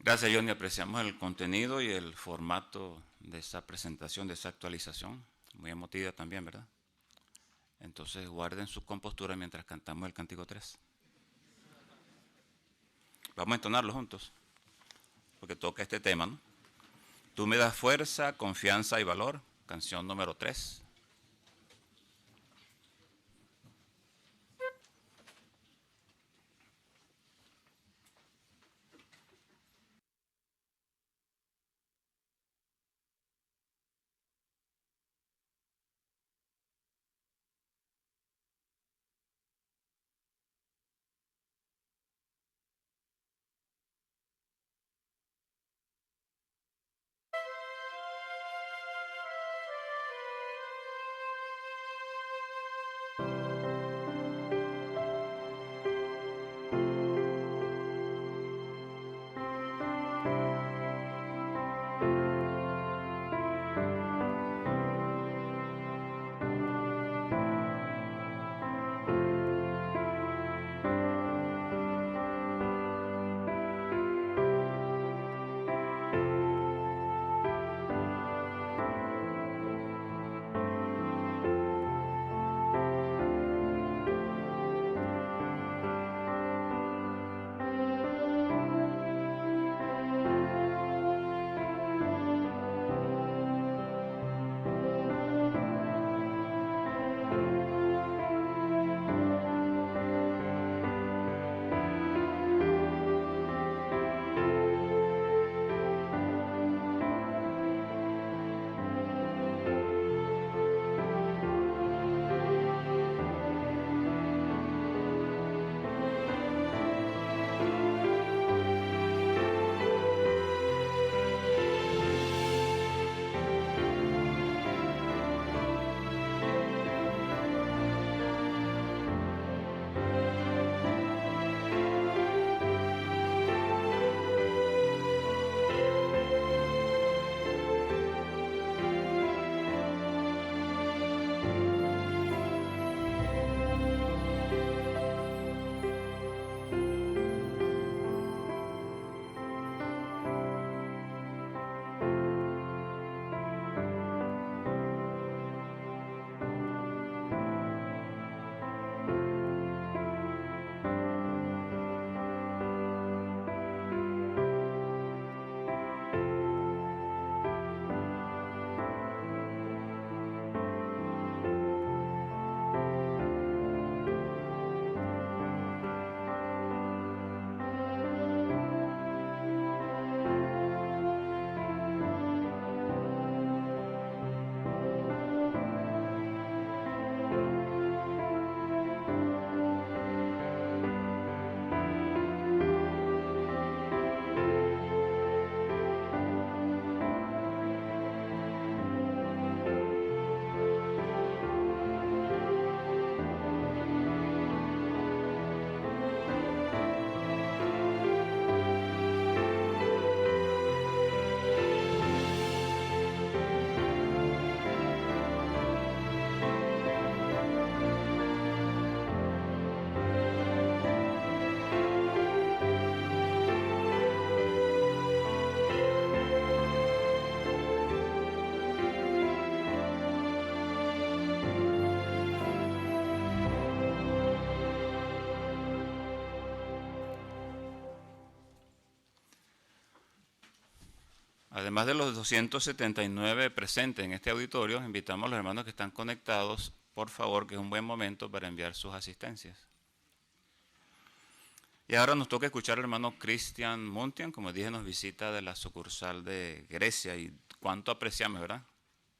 Gracias, Johnny. Apreciamos el contenido y el formato de esa presentación, de esa actualización. Muy emotiva también, ¿verdad? Entonces guarden su compostura mientras cantamos el Cántico 3. Vamos a entonarlo juntos, porque toca este tema, ¿no? Tú me das fuerza, confianza y valor. Canción número 3. Además de los 279 presentes en este auditorio, invitamos a los hermanos que están conectados, por favor, que es un buen momento para enviar sus asistencias. Y ahora nos toca escuchar al hermano Christian Muntian, como dije, nos visita de la sucursal de Grecia y cuánto apreciamos, ¿verdad?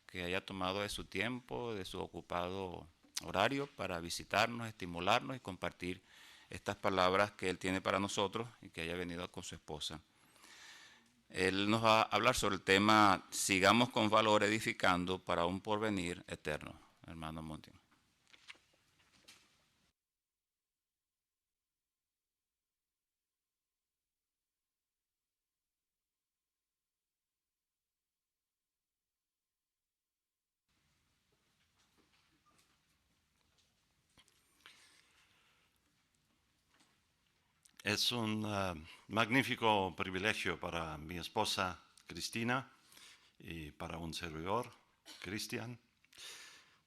Que haya tomado de su tiempo, de su ocupado horario para visitarnos, estimularnos y compartir estas palabras que él tiene para nosotros y que haya venido con su esposa. Él nos va a hablar sobre el tema Sigamos con valor edificando para un porvenir eterno, hermano Monti. Es un magnífico privilegio para mi esposa Cristina y para un servidor, Cristian,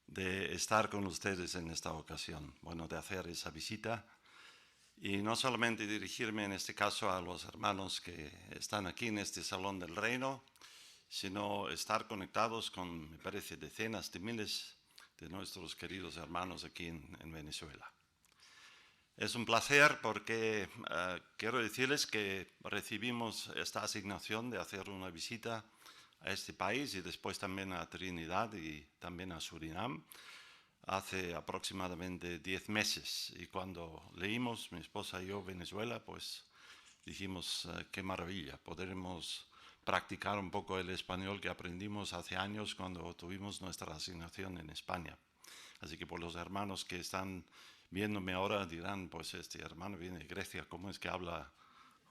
de estar con ustedes en esta ocasión. Bueno, de hacer esa visita y no solamente dirigirme en este caso a los hermanos que están aquí en este Salón del Reino, sino estar conectados con, me parece, decenas de miles de nuestros queridos hermanos aquí en Venezuela. Es un placer porque quiero decirles que recibimos esta asignación de hacer una visita a este país y después también a Trinidad y también a Surinam hace aproximadamente 10 meses. Y cuando leímos, mi esposa y yo, Venezuela, pues dijimos, qué maravilla, podremos practicar un poco el español que aprendimos hace años cuando tuvimos nuestra asignación en España. Así que por los hermanos que están viéndome ahora dirán, pues este hermano viene de Grecia, ¿cómo es que habla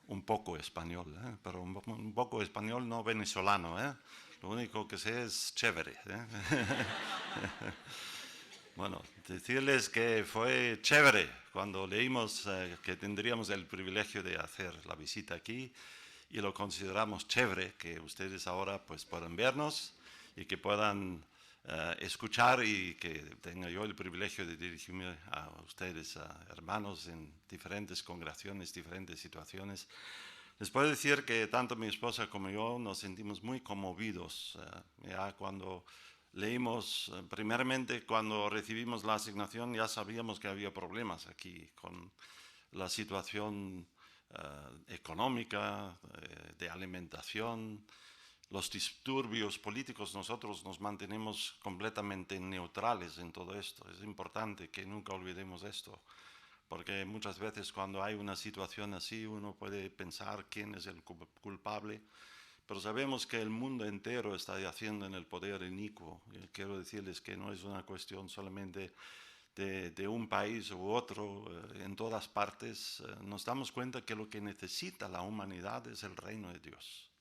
un poco español? Pero un poco español no venezolano, ¿eh? Lo único que sé es chévere. Bueno, decirles que fue chévere cuando leímos que tendríamos el privilegio de hacer la visita aquí y lo consideramos chévere que ustedes ahora pues puedan vernos y que puedan escuchar y que tenga yo el privilegio de dirigirme a ustedes, a hermanos en diferentes congregaciones, diferentes situaciones. Les puedo decir que tanto mi esposa como yo nos sentimos muy conmovidos ya cuando leímos, primeramente cuando recibimos la asignación ya sabíamos que había problemas aquí con la situación económica, de alimentación, los disturbios políticos. Nosotros nos mantenemos completamente neutrales en todo esto. Es importante que nunca olvidemos esto, porque muchas veces cuando hay una situación así uno puede pensar quién es el culpable, pero sabemos que el mundo entero está yaciendo en el poder inicuo. Y quiero decirles que no es una cuestión solamente de un país u otro, en todas partes nos damos cuenta que lo que necesita la humanidad es el reino de Dios.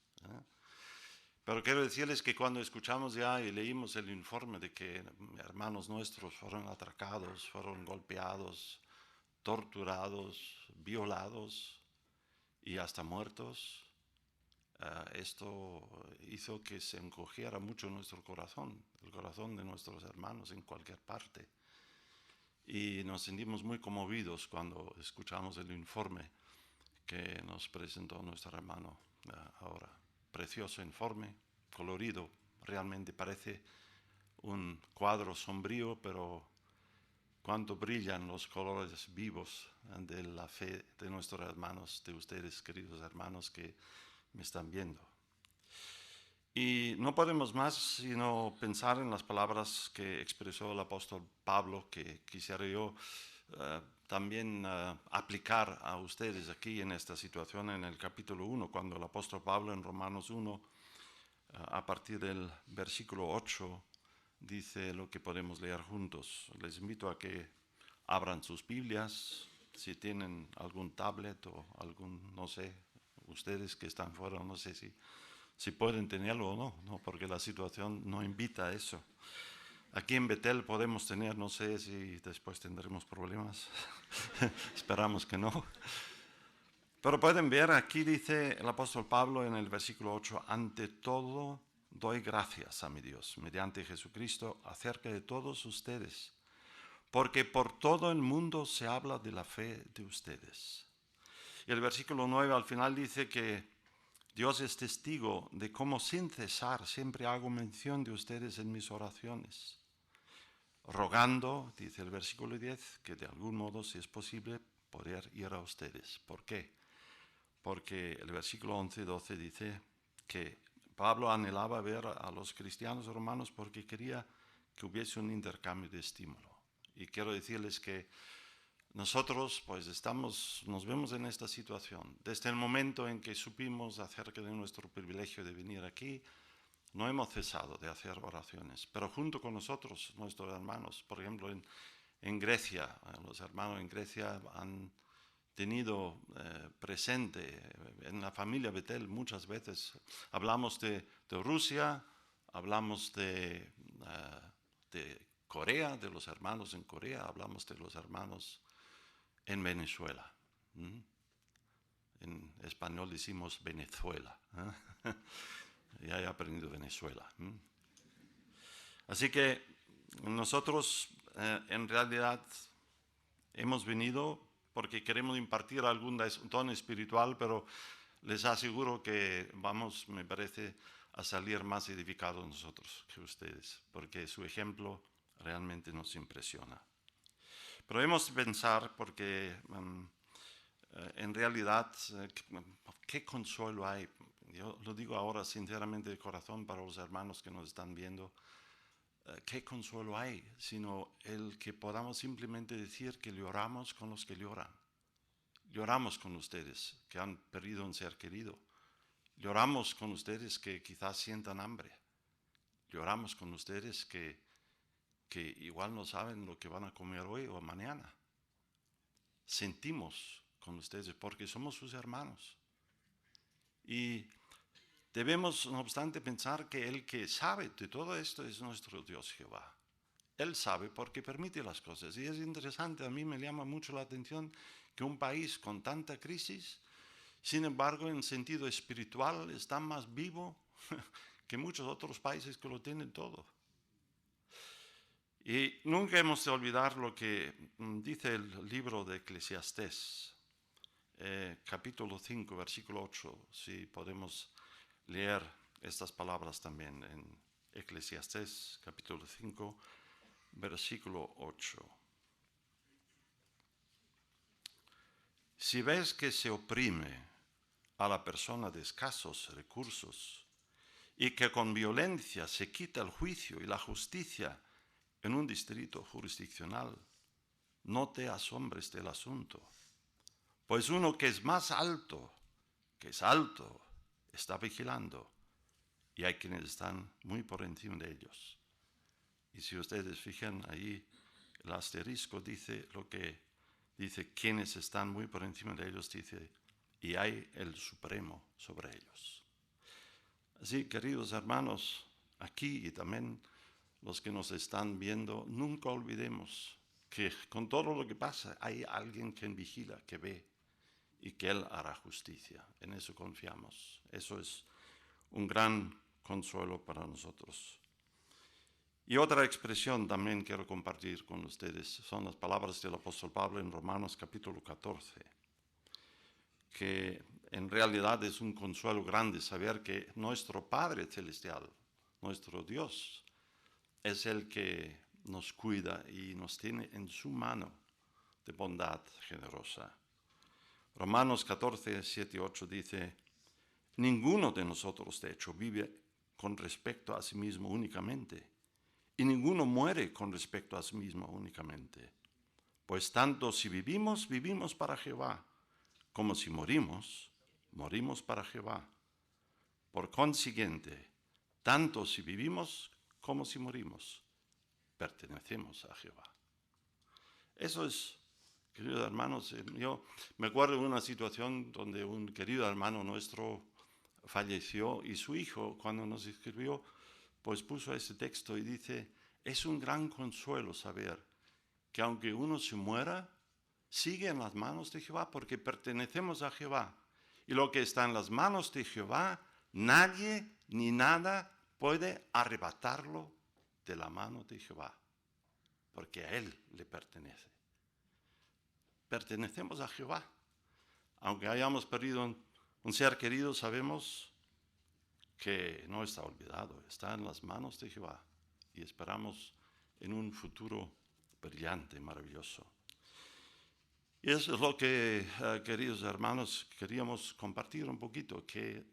Pero quiero decirles que cuando escuchamos ya y leímos el informe de que hermanos nuestros fueron atracados, fueron golpeados, torturados, violados y hasta muertos, esto hizo que se encogiera mucho nuestro corazón, el corazón de nuestros hermanos en cualquier parte. Y nos sentimos muy conmovidos cuando escuchamos el informe que nos presentó nuestro hermano ahora. Precioso informe, colorido, realmente parece un cuadro sombrío, pero cuánto brillan los colores vivos de la fe de nuestros hermanos, de ustedes, queridos hermanos que me están viendo. Y no podemos más sino pensar en las palabras que expresó el apóstol Pablo, que quisiera yo también aplicar a ustedes aquí en esta situación en el capítulo 1, cuando el apóstol Pablo en Romanos 1, a partir del versículo 8, dice lo que podemos leer juntos. Les invito a que abran sus Biblias, si tienen algún tablet o algún, no sé, ustedes que están fuera, no sé si pueden tenerlo o no, no, porque la situación no invita a eso. Aquí en Betel podemos tener, no sé si después tendremos problemas, esperamos que no. Pero pueden ver, aquí dice el apóstol Pablo en el versículo 8, ante todo doy gracias a mi Dios, mediante Jesucristo, acerca de todos ustedes, porque por todo el mundo se habla de la fe de ustedes. Y el versículo 9 al final dice que Dios es testigo de cómo sin cesar siempre hago mención de ustedes en mis oraciones, rogando, dice el versículo 10, que de algún modo, si es posible, poder ir a ustedes. ¿Por qué? Porque el versículo 11 y 12 dice que Pablo anhelaba ver a los cristianos romanos porque quería que hubiese un intercambio de estímulo. Y quiero decirles que nosotros pues nos vemos en esta situación. Desde el momento en que supimos acerca de nuestro privilegio de venir aquí, no hemos cesado de hacer oraciones, pero junto con nosotros, nuestros hermanos, por ejemplo en Grecia, los hermanos en Grecia han tenido presente en la familia Betel muchas veces. Hablamos de Rusia, hablamos de Corea, de los hermanos en Corea, hablamos de los hermanos en Venezuela. En español decimos Venezuela. Ya he aprendido Venezuela. Así que nosotros en realidad hemos venido porque queremos impartir algún don espiritual, pero les aseguro que vamos, me parece, a salir más edificados nosotros que ustedes, porque su ejemplo realmente nos impresiona. Pero hemos de pensar, porque en realidad, ¿qué consuelo hay? Yo lo digo ahora sinceramente de corazón para los hermanos que nos están viendo. ¿Qué consuelo hay? Sino el que podamos simplemente decir que lloramos con los que lloran. Lloramos con ustedes que han perdido un ser querido. Lloramos con ustedes que quizás sientan hambre. Lloramos con ustedes que igual no saben lo que van a comer hoy o mañana. Sentimos con ustedes porque somos sus hermanos. Y debemos, no obstante, pensar que el que sabe de todo esto es nuestro Dios Jehová. Él sabe porque permite las cosas. Y es interesante, a mí me llama mucho la atención que un país con tanta crisis, sin embargo, en sentido espiritual, está más vivo que muchos otros países que lo tienen todo. Y nunca hemos de olvidar lo que dice el libro de Eclesiastés, capítulo 5, versículo 8, si podemos leer estas palabras también en Eclesiastés, capítulo 5, versículo 8. Si ves que se oprime a la persona de escasos recursos y que con violencia se quita el juicio y la justicia en un distrito jurisdiccional, no te asombres del asunto, pues uno que es más alto, está vigilando, y hay quienes están muy por encima de ellos. Y si ustedes fijan ahí, el asterisco dice lo que dice, quienes están muy por encima de ellos, dice, y hay el Supremo sobre ellos. Así, queridos hermanos, aquí y también los que nos están viendo, nunca olvidemos que con todo lo que pasa hay alguien que vigila, que ve y que Él hará justicia. En eso confiamos. Eso es un gran consuelo para nosotros. Y otra expresión también quiero compartir con ustedes son las palabras del apóstol Pablo en Romanos capítulo 14, que en realidad es un consuelo grande saber que nuestro Padre Celestial, nuestro Dios, es el que nos cuida y nos tiene en su mano de bondad generosa. Romanos 14, 7 y 8 dice, ninguno de nosotros de hecho vive con respecto a sí mismo únicamente, y ninguno muere con respecto a sí mismo únicamente. Pues tanto si vivimos, vivimos para Jehová, como si morimos, morimos para Jehová. Por consiguiente, tanto si vivimos como si morimos, pertenecemos a Jehová. Eso es, queridos hermanos, yo me acuerdo de una situación donde un querido hermano nuestro falleció y su hijo, cuando nos escribió, pues puso ese texto y dice, es un gran consuelo saber que aunque uno se muera, sigue en las manos de Jehová porque pertenecemos a Jehová. Y lo que está en las manos de Jehová, nadie ni nada puede arrebatarlo de la mano de Jehová, porque a Él le pertenece. Pertenecemos a Jehová. Aunque hayamos perdido un ser querido, sabemos que no está olvidado, está en las manos de Jehová y esperamos en un futuro brillante, maravilloso. Y eso es lo que, queridos hermanos, queríamos compartir un poquito, que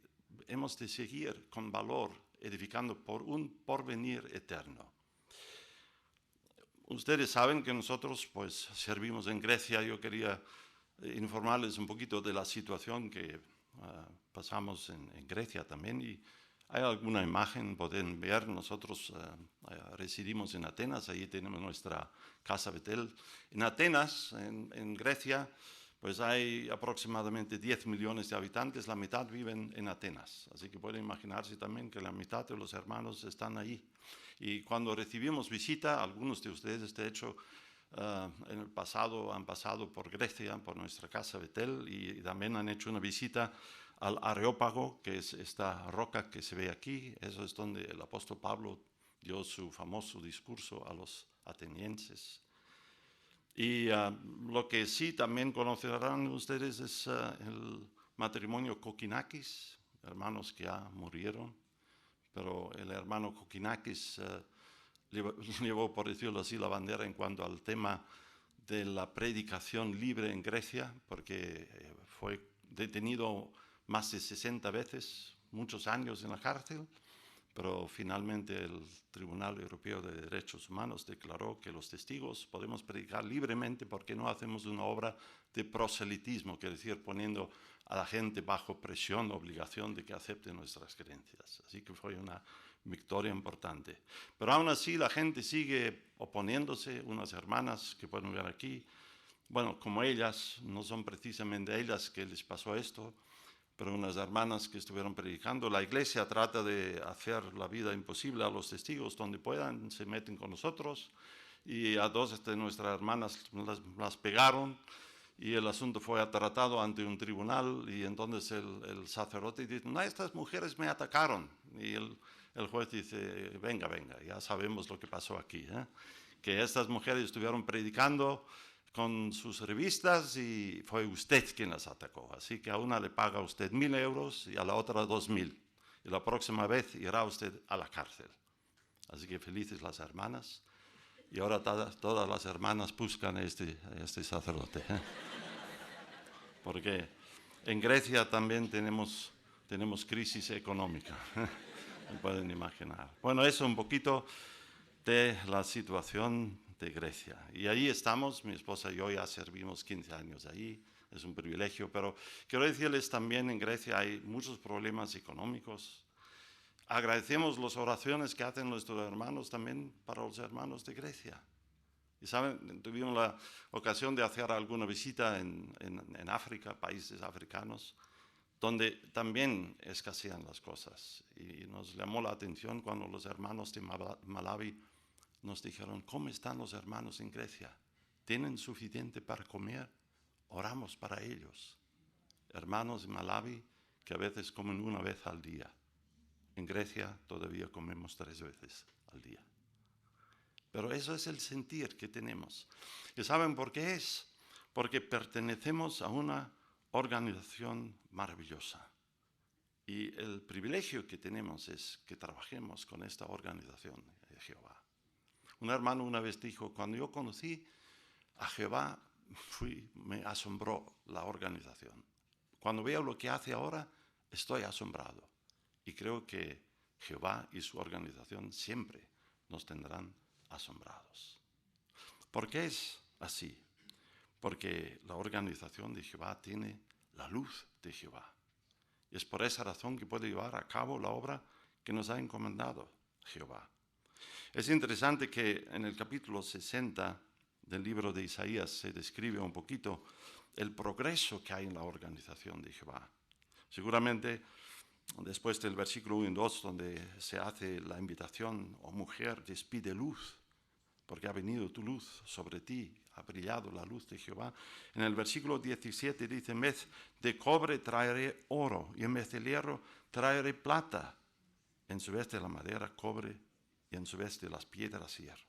hemos de seguir con valor, edificando por un porvenir eterno. Ustedes saben que nosotros pues servimos en Grecia. Yo quería informarles un poquito de la situación que pasamos en Grecia también, y hay alguna imagen, pueden ver, nosotros residimos en Atenas, ahí tenemos nuestra casa Betel. En Atenas, en Grecia, pues hay aproximadamente 10 millones de habitantes, la mitad viven en Atenas, así que pueden imaginarse también que la mitad de los hermanos están ahí. Y cuando recibimos visita, algunos de ustedes de hecho en el pasado han pasado por Grecia, por nuestra casa Betel, y también han hecho una visita al Areópago, que es esta roca que se ve aquí. Eso es donde el apóstol Pablo dio su famoso discurso a los atenienses. Y lo que sí también conocerán ustedes es el matrimonio Kokinakis, hermanos que ya murieron, pero el hermano Kokinakis llevó, por decirlo así, la bandera en cuanto al tema de la predicación libre en Grecia, porque fue detenido más de 60 veces, muchos años en la cárcel, pero finalmente el Tribunal Europeo de Derechos Humanos declaró que los testigos podemos predicar libremente porque no hacemos una obra de proselitismo, quiere decir poniendo a la gente bajo presión, obligación de que acepte nuestras creencias. Así que fue una victoria importante. Pero aún así la gente sigue oponiéndose, unas hermanas que pueden ver aquí, bueno, como ellas, no son precisamente ellas que les pasó esto, pero unas hermanas que estuvieron predicando. La iglesia trata de hacer la vida imposible a los testigos donde puedan, se meten con nosotros, y a dos de nuestras hermanas las pegaron, y el asunto fue tratado ante un tribunal, y entonces el sacerdote dice, no, estas mujeres me atacaron, y el juez dice, venga, ya sabemos lo que pasó aquí, que estas mujeres estuvieron predicando con sus revistas y fue usted quien las atacó. Así que a una le paga usted 1.000 euros y a la otra 2.000. Y la próxima vez irá usted a la cárcel. Así que felices las hermanas. Y ahora todas las hermanas buscan a este sacerdote. Porque en Grecia también tenemos crisis económica. Me pueden imaginar. Bueno, eso un poquito de la situación de Grecia. Y ahí estamos, mi esposa y yo ya servimos 15 años ahí, es un privilegio, pero quiero decirles también en Grecia hay muchos problemas económicos. Agradecemos las oraciones que hacen nuestros hermanos también para los hermanos de Grecia. Y saben, tuvimos la ocasión de hacer alguna visita en África, países africanos, donde también escasean las cosas. Y nos llamó la atención cuando los hermanos de Malawi nos dijeron, ¿cómo están los hermanos en Grecia? ¿Tienen suficiente para comer? Oramos para ellos. Hermanos de Malawi que a veces comen una vez al día. En Grecia todavía comemos 3 veces al día. Pero eso es el sentir que tenemos. ¿Y saben por qué es? Porque pertenecemos a una organización maravillosa. Y el privilegio que tenemos es que trabajemos con esta organización de Jehová. Un hermano una vez dijo, cuando yo conocí a Jehová, me asombró la organización. Cuando veo lo que hace ahora, estoy asombrado. Y creo que Jehová y su organización siempre nos tendrán asombrados. ¿Por qué es así? Porque la organización de Jehová tiene la luz de Jehová. Y es por esa razón que puede llevar a cabo la obra que nos ha encomendado Jehová. Es interesante que en el capítulo 60 del libro de Isaías se describe un poquito el progreso que hay en la organización de Jehová. Seguramente después del versículo 1 y 2, donde se hace la invitación, oh mujer, despide luz, porque ha venido tu luz sobre ti, ha brillado la luz de Jehová. En el versículo 17 dice, en vez de cobre traeré oro, y en vez de hierro traeré plata, en su vez de la madera cobre, y en su vez de las piedras hierro.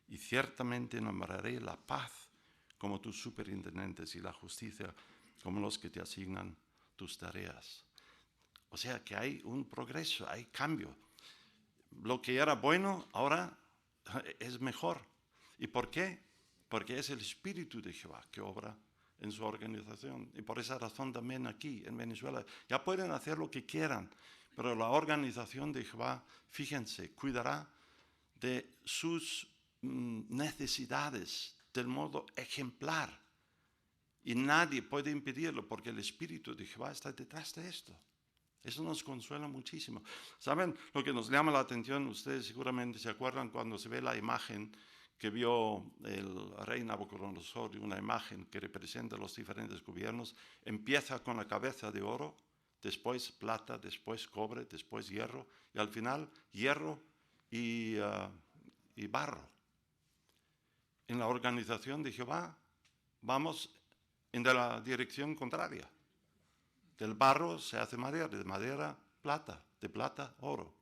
Y ciertamente nombraré la paz como tus superintendentes y la justicia como los que te asignan tus tareas. O sea que hay un progreso, hay cambio. Lo que era bueno ahora es mejor. ¿Y por qué? Porque es el Espíritu de Jehová que obra en su organización. Y por esa razón también aquí en Venezuela ya pueden hacer lo que quieran, pero la organización de Jehová, fíjense, cuidará de sus necesidades del modo ejemplar. Y nadie puede impedirlo porque el Espíritu de Jehová está detrás de esto. Eso nos consuela muchísimo. ¿Saben lo que nos llama la atención? Ustedes seguramente se acuerdan cuando se ve la imagen que vio el rey Nabucodonosor, una imagen que representa los diferentes gobiernos. Empieza con la cabeza de oro, después plata, después cobre, después hierro, y al final hierro y barro. en la organización de Jehová vamos en la dirección contraria. Del barro se hace madera, de madera plata, de plata oro.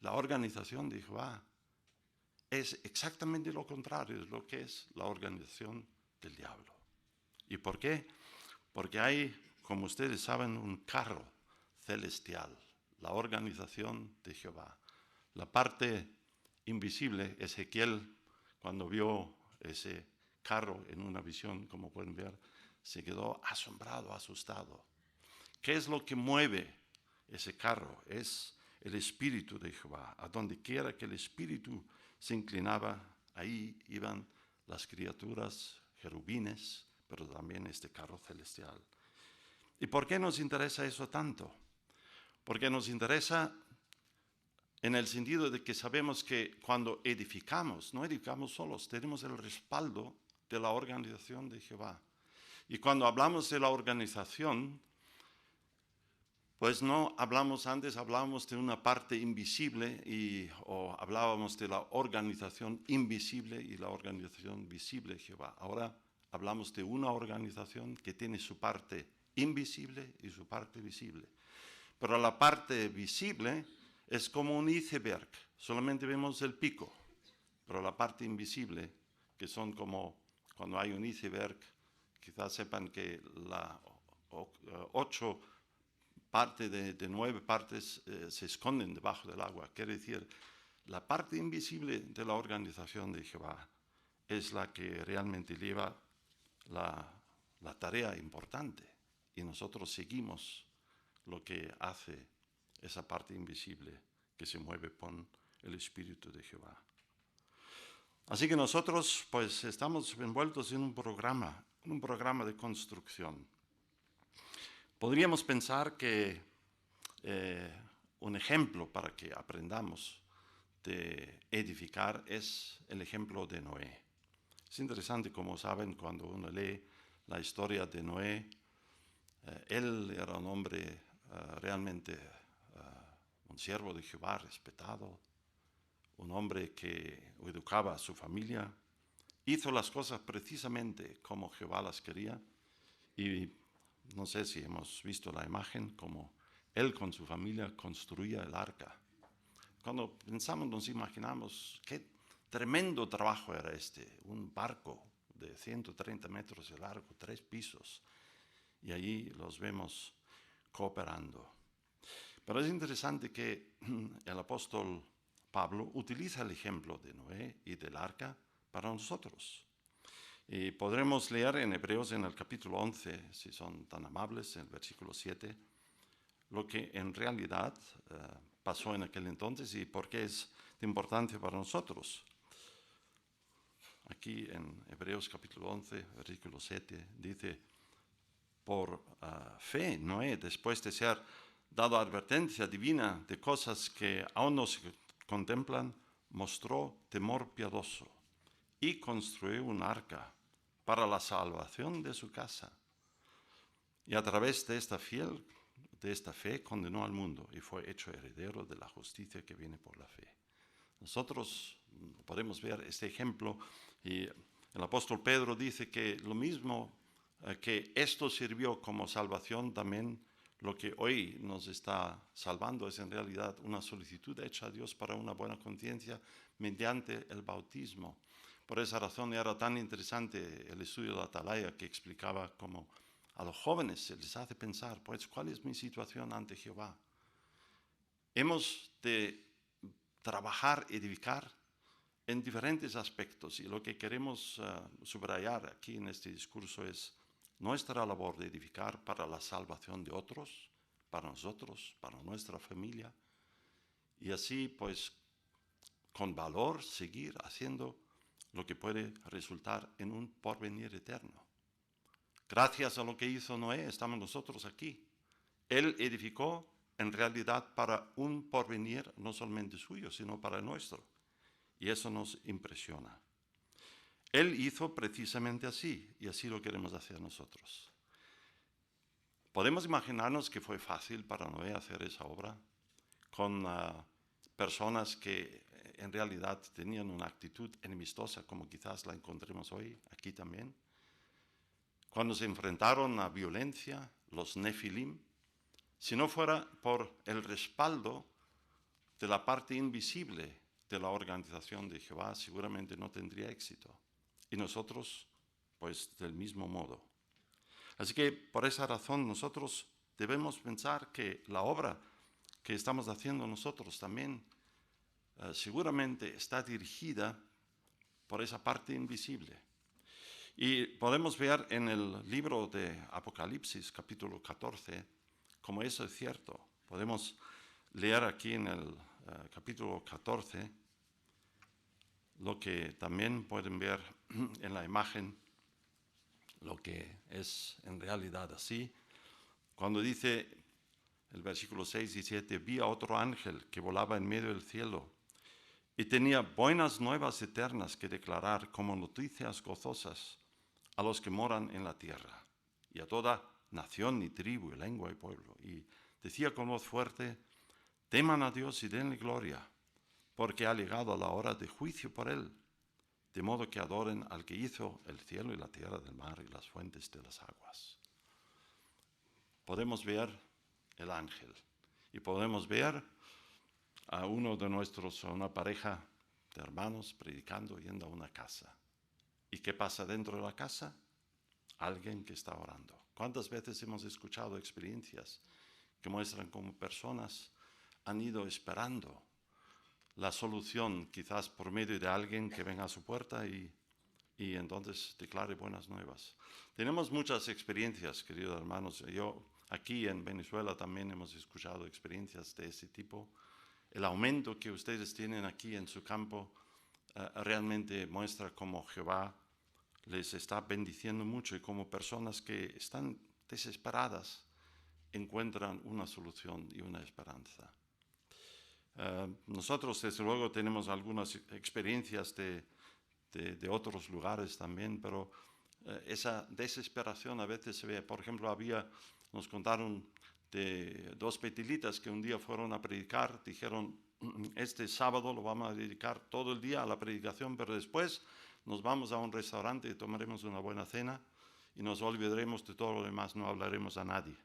La organización de Jehová es exactamente lo contrario de lo que es la organización del diablo. ¿Y por qué? Porque hay, como ustedes saben, un carro celestial, la organización de Jehová. La parte invisible, Ezequiel, cuando vio ese carro en una visión, como pueden ver, se quedó asombrado, asustado. ¿Qué es lo que mueve ese carro? Es el Espíritu de Jehová. A donde quiera que el Espíritu se inclinaba, ahí iban las criaturas, querubines, pero también este carro celestial. ¿Y por qué nos interesa eso tanto? Porque nos interesa en el sentido de que sabemos que cuando edificamos, no edificamos solos, tenemos el respaldo de la organización de Jehová. Y cuando hablamos de la organización, pues no hablamos antes, hablábamos de una parte invisible o hablábamos de la organización invisible y la organización visible de Jehová. Ahora hablamos de una organización que tiene su parte invisible y su parte visible. Pero la parte visible es como un iceberg, solamente vemos el pico, pero la parte invisible, que son como cuando hay un iceberg, quizás sepan que la 8 parte de 9 partes se esconden debajo del agua. Quiere decir, la parte invisible de la organización de Jehová es la que realmente lleva la tarea importante y nosotros seguimos lo que hace esa parte invisible que se mueve con el Espíritu de Jehová. Así que nosotros pues estamos envueltos en un programa de construcción. Podríamos pensar que un ejemplo para que aprendamos de edificar es el ejemplo de Noé. Es interesante, como saben, cuando uno lee la historia de Noé, él era un hombre realmente un siervo de Jehová respetado, un hombre que educaba a su familia, hizo las cosas precisamente como Jehová las quería y no sé si hemos visto la imagen como él con su familia construía el arca. Cuando pensamos, nos imaginamos qué tremendo trabajo era este, un barco de 130 metros de largo, 3 pisos, y allí los vemos cooperando. Pero es interesante que el apóstol Pablo utiliza el ejemplo de Noé y del arca para nosotros. Y podremos leer en Hebreos en el capítulo 11, si son tan amables, en el versículo 7, lo que en realidad pasó en aquel entonces y por qué es de importancia para nosotros. Aquí en Hebreos capítulo 11, versículo 7, dice, por fe, Noé, después de ser dado advertencia divina de cosas que aún no se contemplan, mostró temor piadoso y construyó un arca para la salvación de su casa. Y a través de esta fe condenó al mundo y fue hecho heredero de la justicia que viene por la fe. Nosotros podemos ver este ejemplo y el apóstol Pedro dice que lo mismo que esto sirvió como salvación, también lo que hoy nos está salvando es en realidad una solicitud hecha a Dios para una buena conciencia mediante el bautismo. Por esa razón era tan interesante el estudio de Atalaya que explicaba cómo a los jóvenes se les hace pensar, pues, ¿cuál es mi situación ante Jehová? Hemos de trabajar, edificar en diferentes aspectos y lo que queremos subrayar aquí en este discurso es nuestra labor de edificar para la salvación de otros, para nosotros, para nuestra familia y así pues con valor seguir haciendo lo que puede resultar en un porvenir eterno. Gracias a lo que hizo Noé estamos nosotros aquí. Él edificó en realidad para un porvenir no solamente suyo, sino para el nuestro. Y eso nos impresiona. Él hizo precisamente así, y así lo queremos hacer nosotros. ¿Podemos imaginarnos que fue fácil para Noé hacer esa obra con personas que en realidad tenían una actitud enemistosa como quizás la encontremos hoy aquí también. Cuando se enfrentaron a violencia, los Nefilim, si no fuera por el respaldo de la parte invisible de la organización de Jehová, seguramente no tendría éxito. Y nosotros, pues del mismo modo. Así que por esa razón nosotros debemos pensar que la obra que estamos haciendo nosotros también seguramente está dirigida por esa parte invisible. Y podemos ver en el libro de Apocalipsis, capítulo 14, como eso es cierto. Podemos leer aquí en el capítulo 14 lo que también pueden ver en la imagen, lo que es en realidad así. Cuando dice el versículo 6 y 7, vi a otro ángel que volaba en medio del cielo y tenía buenas nuevas eternas que declarar como noticias gozosas a los que moran en la tierra y a toda nación y tribu y lengua y pueblo. Y decía con voz fuerte, teman a Dios y denle gloria, porque ha llegado la hora de juicio por él, de modo que adoren al que hizo el cielo y la tierra, del mar y las fuentes de las aguas. Podemos ver el ángel y podemos ver a una pareja de hermanos predicando, yendo a una casa. ¿Y qué pasa dentro de la casa? Alguien que está orando. ¿Cuántas veces hemos escuchado experiencias que muestran cómo personas han ido esperando la solución, quizás por medio de alguien que venga a su puerta y entonces declare buenas nuevas? Tenemos muchas experiencias, queridos hermanos. Yo aquí en Venezuela también hemos escuchado experiencias de ese tipo. El aumento que ustedes tienen aquí en su campo realmente muestra cómo Jehová les está bendiciendo mucho y como personas que están desesperadas encuentran una solución y una esperanza. Nosotros, desde luego, tenemos algunas experiencias de otros lugares también, pero esa desesperación a veces se ve. Por ejemplo, nos contaron de dos petilitas que un día fueron a predicar, dijeron, este sábado lo vamos a dedicar todo el día a la predicación, pero después nos vamos a un restaurante y tomaremos una buena cena y nos olvidaremos de todo lo demás, no hablaremos a nadie.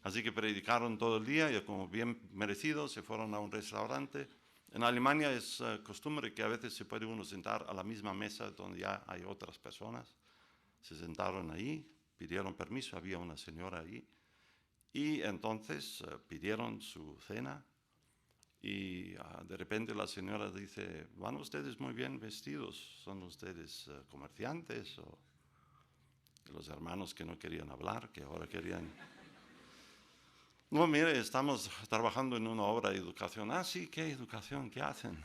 Así que predicaron todo el día y como bien merecido se fueron a un restaurante. En Alemania es costumbre que a veces se puede uno sentar a la misma mesa donde ya hay otras personas. Se sentaron ahí, pidieron permiso, había una señora ahí y entonces pidieron su cena y de repente la señora dice, van ustedes muy bien vestidos, ¿son ustedes comerciantes? O los hermanos que no querían hablar, que ahora querían... No, mire, estamos trabajando en una obra de educación. Ah, sí, ¿qué educación? ¿Qué hacen?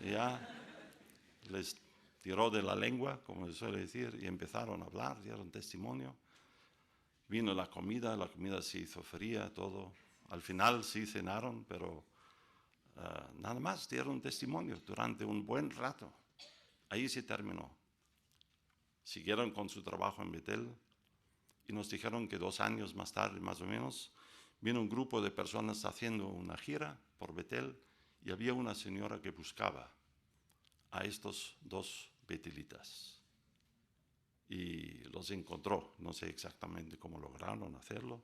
Y ya les tiró de la lengua, como se suele decir, y empezaron a hablar, dieron testimonio. Vino la comida se hizo fría, todo. Al final sí cenaron, pero nada más dieron testimonio durante un buen rato. Ahí se terminó. Siguieron con su trabajo en Betel y nos dijeron que 2 años más tarde, más o menos, vino un grupo de personas haciendo una gira por Betel y había una señora que buscaba a estos 2 betelitas. Y los encontró, no sé exactamente cómo lograron hacerlo,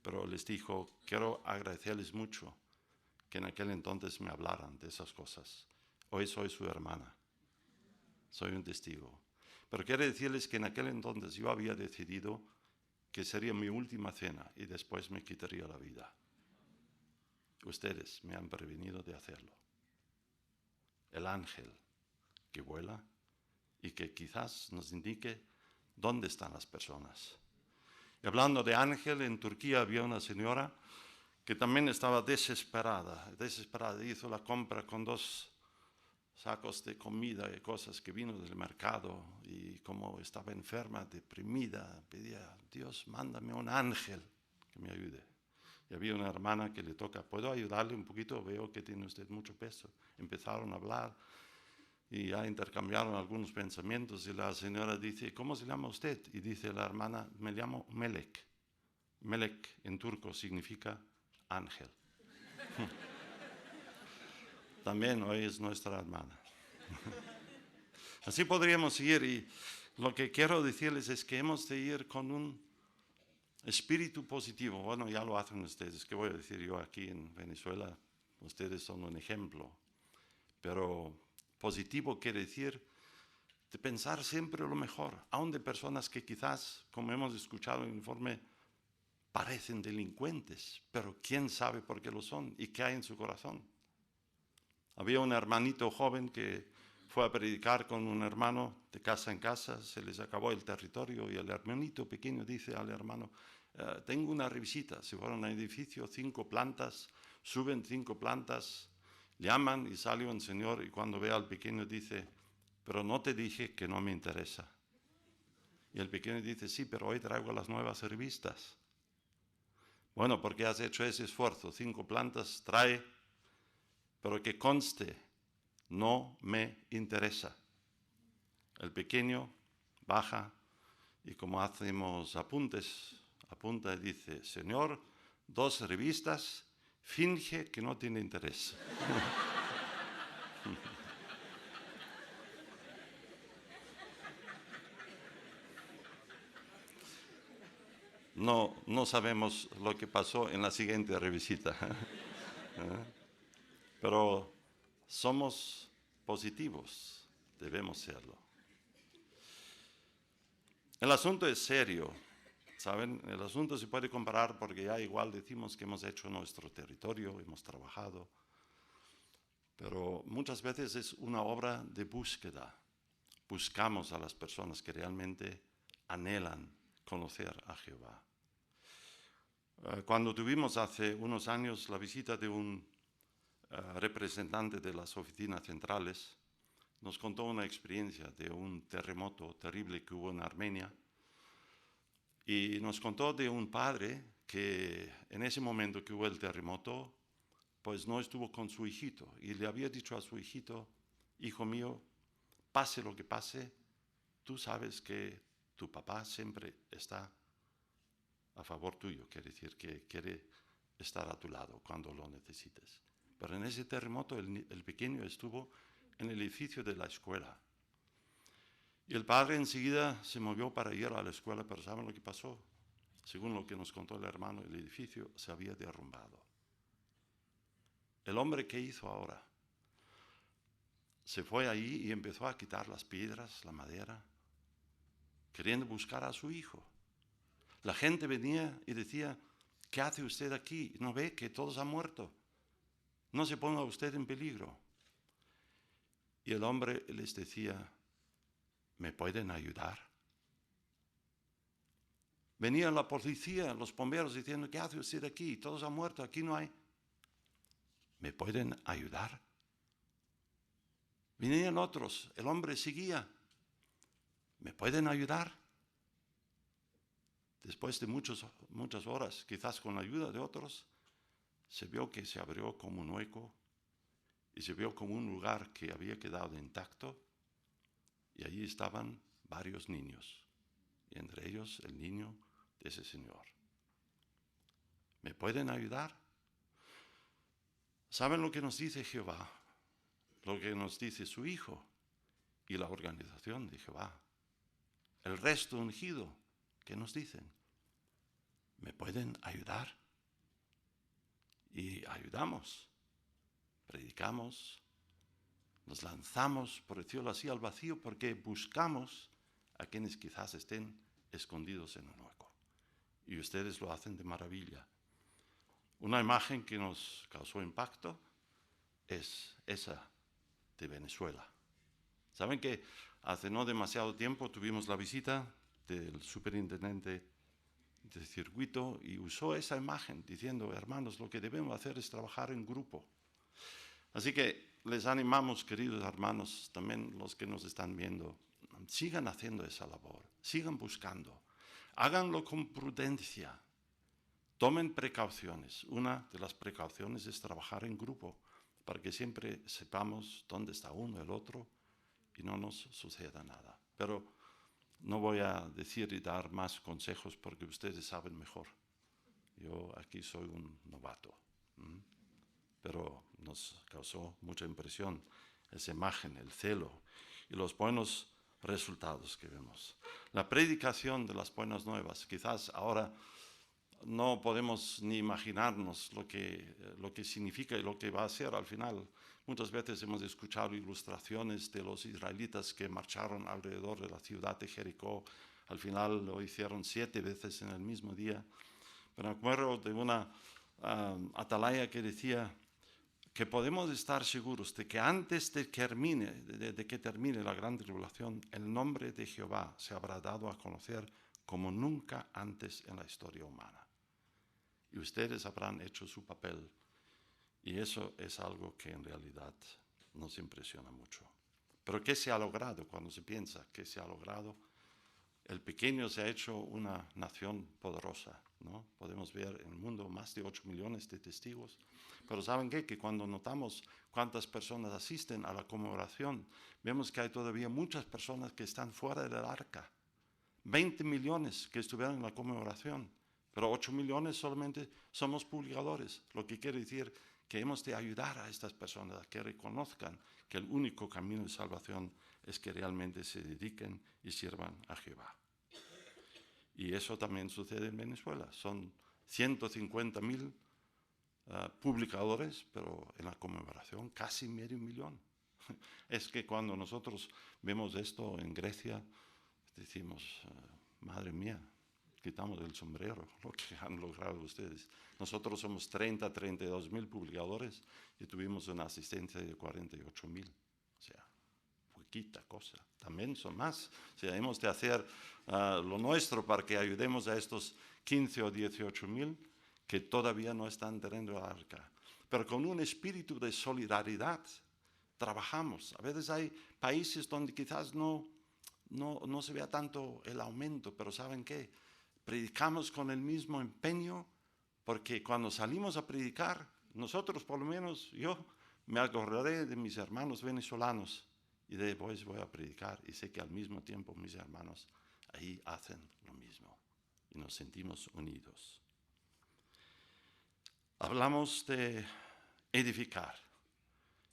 pero les dijo, quiero agradecerles mucho que en aquel entonces me hablaran de esas cosas. Hoy soy su hermana, soy un testigo. Pero quiero decirles que en aquel entonces yo había decidido que sería mi última cena y después me quitaría la vida. Ustedes me han prevenido de hacerlo. El ángel que vuela y que quizás nos indique dónde están las personas. Y hablando de ángel, en Turquía había una señora que también estaba desesperada, hizo la compra con 2 sacos de comida y cosas que vino del mercado y como estaba enferma, deprimida, pedía, Dios, mándame un ángel que me ayude. Y había una hermana que le toca, ¿puedo ayudarle un poquito? Veo que tiene usted mucho peso. Empezaron a hablar y ya intercambiaron algunos pensamientos y la señora dice, ¿cómo se llama usted? Y dice la hermana, me llamo Melek. Melek en turco significa ángel. también hoy es nuestra hermana. Así podríamos ir, y lo que quiero decirles es que hemos de ir con un espíritu positivo. Bueno, ya lo hacen ustedes. ¿Qué voy a decir yo aquí en Venezuela? Ustedes son un ejemplo. Pero positivo quiere decir de pensar siempre lo mejor, aun de personas que quizás, como hemos escuchado en el informe, parecen delincuentes, pero quién sabe por qué lo son y qué hay en su corazón. Había un hermanito joven que fue a predicar con un hermano de casa en casa, se les acabó el territorio y el hermanito pequeño dice al hermano, tengo una revisita. Se fueron al edificio, 5 plantas, suben 5 plantas, llaman y sale un señor, y cuando ve al pequeño dice, pero no te dije que no me interesa. Y el pequeño dice, sí, pero hoy traigo las nuevas revistas. Bueno, porque has hecho ese esfuerzo, 5 plantas trae, pero que conste, no me interesa. El pequeño baja y como hacemos apuntes, apunta y dice, señor, 2 revistas, finge que no tiene interés. No sabemos lo que pasó en la siguiente revisita. Pero somos positivos, debemos serlo. El asunto es serio, ¿saben? El asunto se puede comparar porque ya igual decimos que hemos hecho nuestro territorio, hemos trabajado, pero muchas veces es una obra de búsqueda. Buscamos a las personas que realmente anhelan conocer a Jehová. Cuando tuvimos hace unos años la visita de un representante de las oficinas centrales, nos contó una experiencia de un terremoto terrible que hubo en Armenia, y nos contó de un padre que en ese momento que hubo el terremoto, pues no estuvo con su hijito, y le había dicho a su hijito, hijo mío, pase lo que pase, tú sabes que tu papá siempre está a favor tuyo, quiere decir que quiere estar a tu lado cuando lo necesites. Pero en ese terremoto el pequeño estuvo en el edificio de la escuela. Y el padre enseguida se movió para ir a la escuela, pero ¿saben lo que pasó? Según lo que nos contó el hermano, el edificio se había derrumbado. El hombre, ¿qué hizo ahora? Se fue ahí y empezó a quitar las piedras, la madera, queriendo buscar a su hijo. La gente venía y decía, ¿qué hace usted aquí? ¿No ve que todos han muerto? No se ponga usted en peligro. Y el hombre les decía, ¿me pueden ayudar? Venía la policía, los bomberos diciendo, ¿qué hace usted aquí? Todos han muerto, aquí no hay. ¿Me pueden ayudar? Venían otros, el hombre seguía. ¿Me pueden ayudar? Después de muchas horas, quizás con la ayuda de otros, se vio que se abrió como un hueco y se vio como un lugar que había quedado intacto, y allí estaban varios niños, y entre ellos el niño de ese señor. ¿Me pueden ayudar? ¿Saben lo que nos dice Jehová? Lo que nos dice su Hijo y la organización de Jehová. El resto ungido, ¿qué nos dicen? ¿Me pueden ayudar? Y ayudamos, predicamos, nos lanzamos, por decirlo así, al vacío, porque buscamos a quienes quizás estén escondidos en un hueco. Y ustedes lo hacen de maravilla. Una imagen que nos causó impacto es esa de Venezuela. ¿Saben que hace no demasiado tiempo tuvimos la visita del superintendente de circuito y usó esa imagen diciendo, hermanos, lo que debemos hacer es trabajar en grupo? Así que les animamos, queridos hermanos, también los que nos están viendo, sigan haciendo esa labor, sigan buscando, háganlo con prudencia, tomen precauciones. Una de las precauciones es trabajar en grupo, para que siempre sepamos dónde está uno, el otro, y no nos suceda nada. Pero no voy a decir y dar más consejos porque ustedes saben mejor. Yo aquí soy un novato, pero nos nos causó mucha impresión esa imagen, el celo y los buenos resultados que vemos. La predicación de las buenas nuevas, quizás ahora no podemos ni imaginarnos lo que significa y lo que va a ser al final. Muchas veces hemos escuchado ilustraciones de los israelitas que marcharon alrededor de la ciudad de Jericó. Al final lo hicieron 7 veces en el mismo día. Pero me acuerdo de una atalaya que decía que podemos estar seguros de que antes de que termine la gran tribulación, el nombre de Jehová se habrá dado a conocer como nunca antes en la historia humana. Y ustedes habrán hecho su papel. Y eso es algo que en realidad nos impresiona mucho. Pero ¿qué se ha logrado? Cuando se piensa qué se ha logrado, el pequeño se ha hecho una nación poderosa, ¿no? Podemos ver en el mundo más de 8 millones de testigos. Pero ¿saben qué? Que cuando notamos cuántas personas asisten a la conmemoración, vemos que hay todavía muchas personas que están fuera del arca. 20 millones que estuvieron en la conmemoración, pero 8 millones solamente somos publicadores, lo que quiere decir que hemos de ayudar a estas personas a que reconozcan que el único camino de salvación es que realmente se dediquen y sirvan a Jehová. Y eso también sucede en Venezuela. Son 150.000 publicadores, pero en la conmemoración casi medio millón. Es que cuando nosotros vemos esto en Grecia, decimos, madre mía, quitamos el sombrero lo que han logrado ustedes. Nosotros somos 32.000 publicadores y tuvimos una asistencia de 48.000. O sea, poquita cosa. También son más. O sea, hemos de hacer lo nuestro para que ayudemos a estos 15 o 18.000 que todavía no están teniendo el arca. Pero con un espíritu de solidaridad trabajamos. A veces hay países donde quizás no se vea tanto el aumento, pero ¿saben qué? Predicamos con el mismo empeño, porque cuando salimos a predicar, nosotros por lo menos, yo me acordaré de mis hermanos venezolanos y después voy a predicar y sé que al mismo tiempo mis hermanos ahí hacen lo mismo y nos sentimos unidos. Hablamos de edificar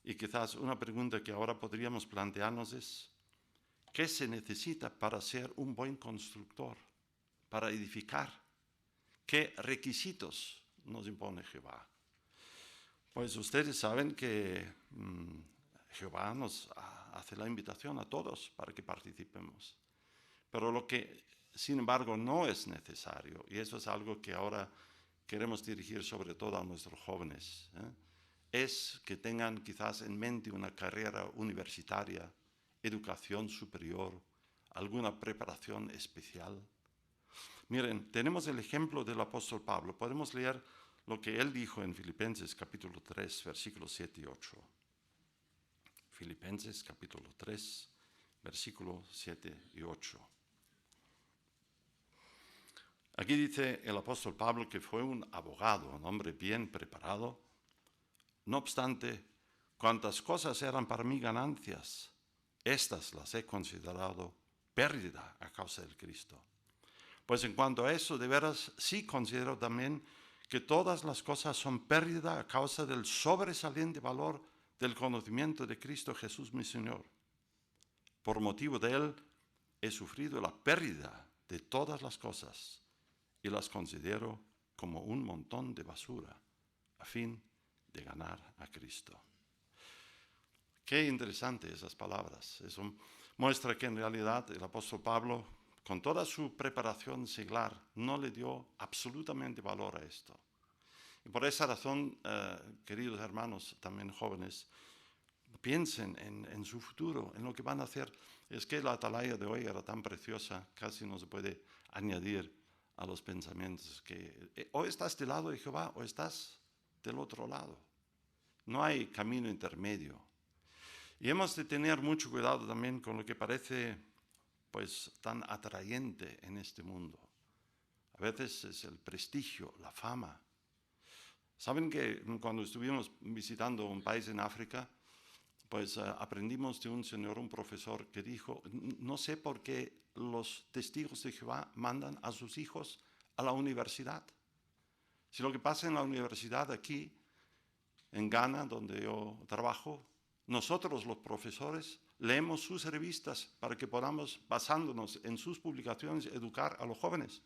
y quizás una pregunta que ahora podríamos plantearnos es, ¿qué se necesita para ser un buen constructor, para edificar? ¿Qué requisitos nos impone Jehová? Pues ustedes saben que Jehová nos hace la invitación a todos para que participemos. Pero lo que, sin embargo, no es necesario, y eso es algo que ahora queremos dirigir sobre todo a nuestros jóvenes, es que tengan quizás en mente una carrera universitaria, educación superior, alguna preparación especial. Miren, tenemos el ejemplo del apóstol Pablo. Podemos leer lo que él dijo en Filipenses capítulo 3, versículos 7 y 8. Filipenses capítulo 3, versículos 7 y 8. Aquí dice el apóstol Pablo que fue un abogado, un hombre bien preparado. No obstante, cuantas cosas eran para mí ganancias, estas las he considerado pérdida a causa del Cristo. Pues en cuanto a eso, de veras sí considero también que todas las cosas son pérdida a causa del sobresaliente valor del conocimiento de Cristo Jesús mi Señor. Por motivo de él he sufrido la pérdida de todas las cosas y las considero como un montón de basura a fin de ganar a Cristo. Qué interesante esas palabras. Eso muestra que en realidad el apóstol Pablo, con toda su preparación seglar, no le dio absolutamente valor a esto. Y por esa razón, queridos hermanos, también jóvenes, piensen en su futuro, en lo que van a hacer. Es que la atalaya de hoy era tan preciosa, casi no se puede añadir a los pensamientos que o estás del lado de Jehová o estás del otro lado. No hay camino intermedio. Y hemos de tener mucho cuidado también con lo que parece pues tan atrayente en este mundo. A veces es el prestigio, la fama. Saben que cuando estuvimos visitando un país en África, pues aprendimos de un señor, un profesor, que dijo, no sé por qué los testigos de Jehová mandan a sus hijos a la universidad. Si lo que pasa en la universidad aquí en Ghana, donde yo trabajo, nosotros los profesores leemos sus revistas para que podamos, basándonos en sus publicaciones, educar a los jóvenes.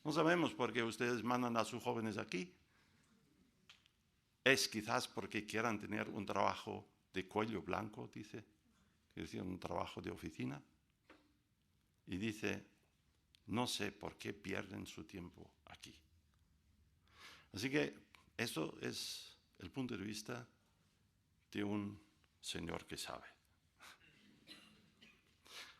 No sabemos por qué ustedes mandan a sus jóvenes aquí. Es quizás porque quieran tener un trabajo de cuello blanco, dice, es decir, un trabajo de oficina. Y dice, no sé por qué pierden su tiempo aquí. Así que eso es el punto de vista de un señor que sabe.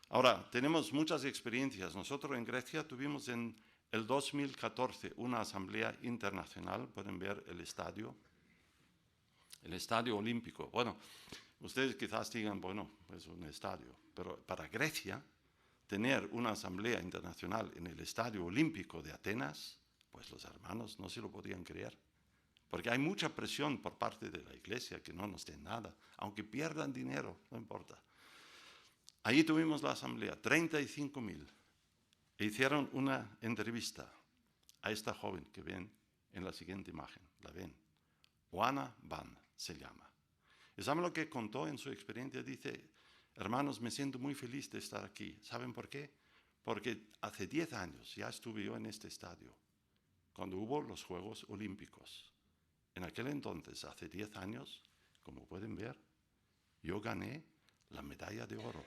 Ahora, tenemos muchas experiencias. Nosotros en Grecia tuvimos en el 2014 una asamblea internacional. Pueden ver el estadio olímpico. Bueno, ustedes quizás digan, bueno, es un estadio, pero para Grecia tener una asamblea internacional en el estadio olímpico de Atenas, pues los hermanos no se lo podían creer. Porque hay mucha presión por parte de la iglesia que no nos den nada, aunque pierdan dinero, no importa. Allí tuvimos la asamblea, 35.000. E hicieron una entrevista a esta joven que ven en la siguiente imagen. ¿La ven? Oana Van se llama. ¿Y saben lo que contó en su experiencia? Dice, hermanos, me siento muy feliz de estar aquí. ¿Saben por qué? Porque hace 10 años ya estuve yo en este estadio, cuando hubo los Juegos Olímpicos. En aquel entonces, hace 10 años, como pueden ver, yo gané la medalla de oro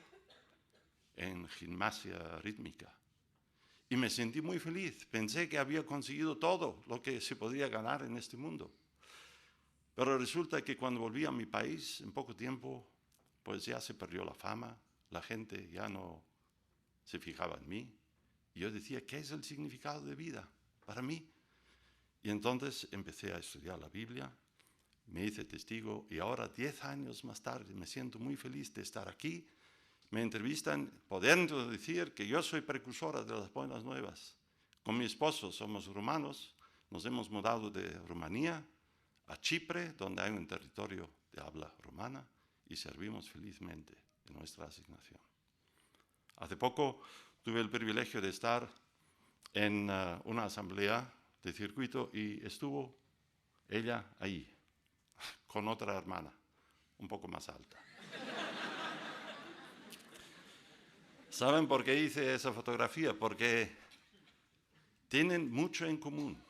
en gimnasia rítmica. Y me sentí muy feliz. Pensé que había conseguido todo lo que se podía ganar en este mundo. Pero resulta que cuando volví a mi país, en poco tiempo, pues ya se perdió la fama, la gente ya no se fijaba en mí. Y yo decía, ¿qué es el significado de vida para mí? Y entonces empecé a estudiar la Biblia, me hice testigo y ahora 10 años más tarde me siento muy feliz de estar aquí. Me entrevistan pudiendo decir que yo soy precursora de las buenas nuevas. Con mi esposo somos rumanos, nos hemos mudado de Rumanía a Chipre, donde hay un territorio de habla rumana, y servimos felizmente en nuestra asignación. Hace poco tuve el privilegio de estar en una asamblea de circuito y estuvo ella ahí, con otra hermana, un poco más alta. ¿Saben por qué hice esa fotografía? Porque tienen mucho en común.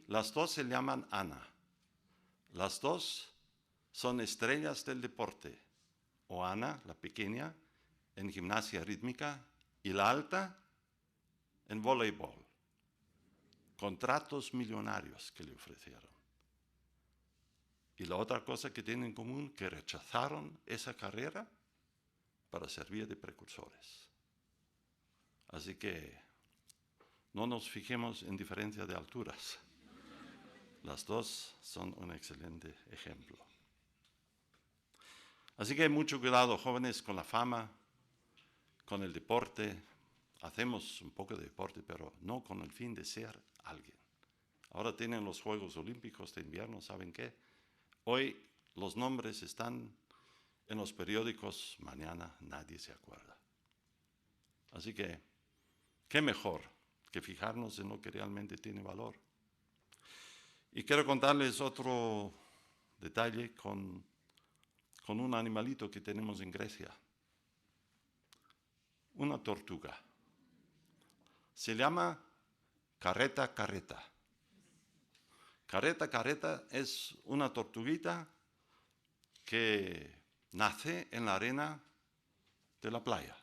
Las dos se llaman Ana. Las dos son estrellas del deporte. O Ana, la pequeña, en gimnasia rítmica, y la alta en voleibol. Contratos millonarios que le ofrecieron. Y la otra cosa que tienen en común, que rechazaron esa carrera para servir de precursores. Así que no nos fijemos en diferencia de alturas. Las dos son un excelente ejemplo. Así que mucho cuidado, jóvenes, con la fama, con el deporte. Hacemos un poco de deporte, pero no con el fin de ser alguien. Ahora tienen los Juegos Olímpicos de invierno, ¿saben qué? Hoy los nombres están en los periódicos, mañana nadie se acuerda. Así que, ¿qué mejor que fijarnos en lo que realmente tiene valor? Y quiero contarles otro detalle con un animalito que tenemos en Grecia. Una tortuga. Se llama carreta carreta. Carreta carreta es una tortuguita que nace en la arena de la playa.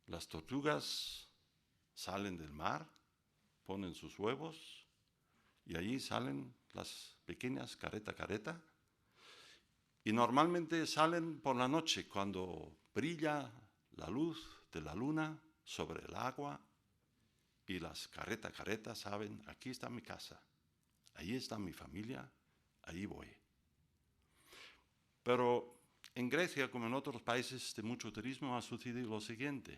Las tortugas salen del mar, ponen sus huevos y allí salen las pequeñas carreta carreta. Y normalmente salen por la noche cuando brilla la luz de la luna sobre el agua y las carreta carreta saben, aquí está mi casa, ahí está mi familia, ahí voy. Pero en Grecia, como en otros países de mucho turismo, ha sucedido lo siguiente,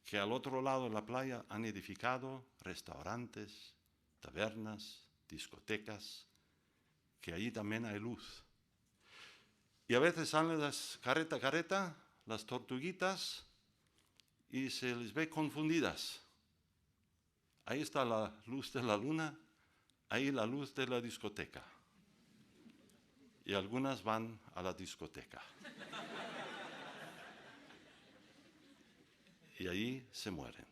que al otro lado de la playa han edificado restaurantes, tabernas, discotecas, que allí también hay luz. Y a veces salen las carreta, las tortuguitas, y se les ve confundidas. Ahí está la luz de la luna, ahí la luz de la discoteca. y algunas van a la discoteca. Y ahí se mueren.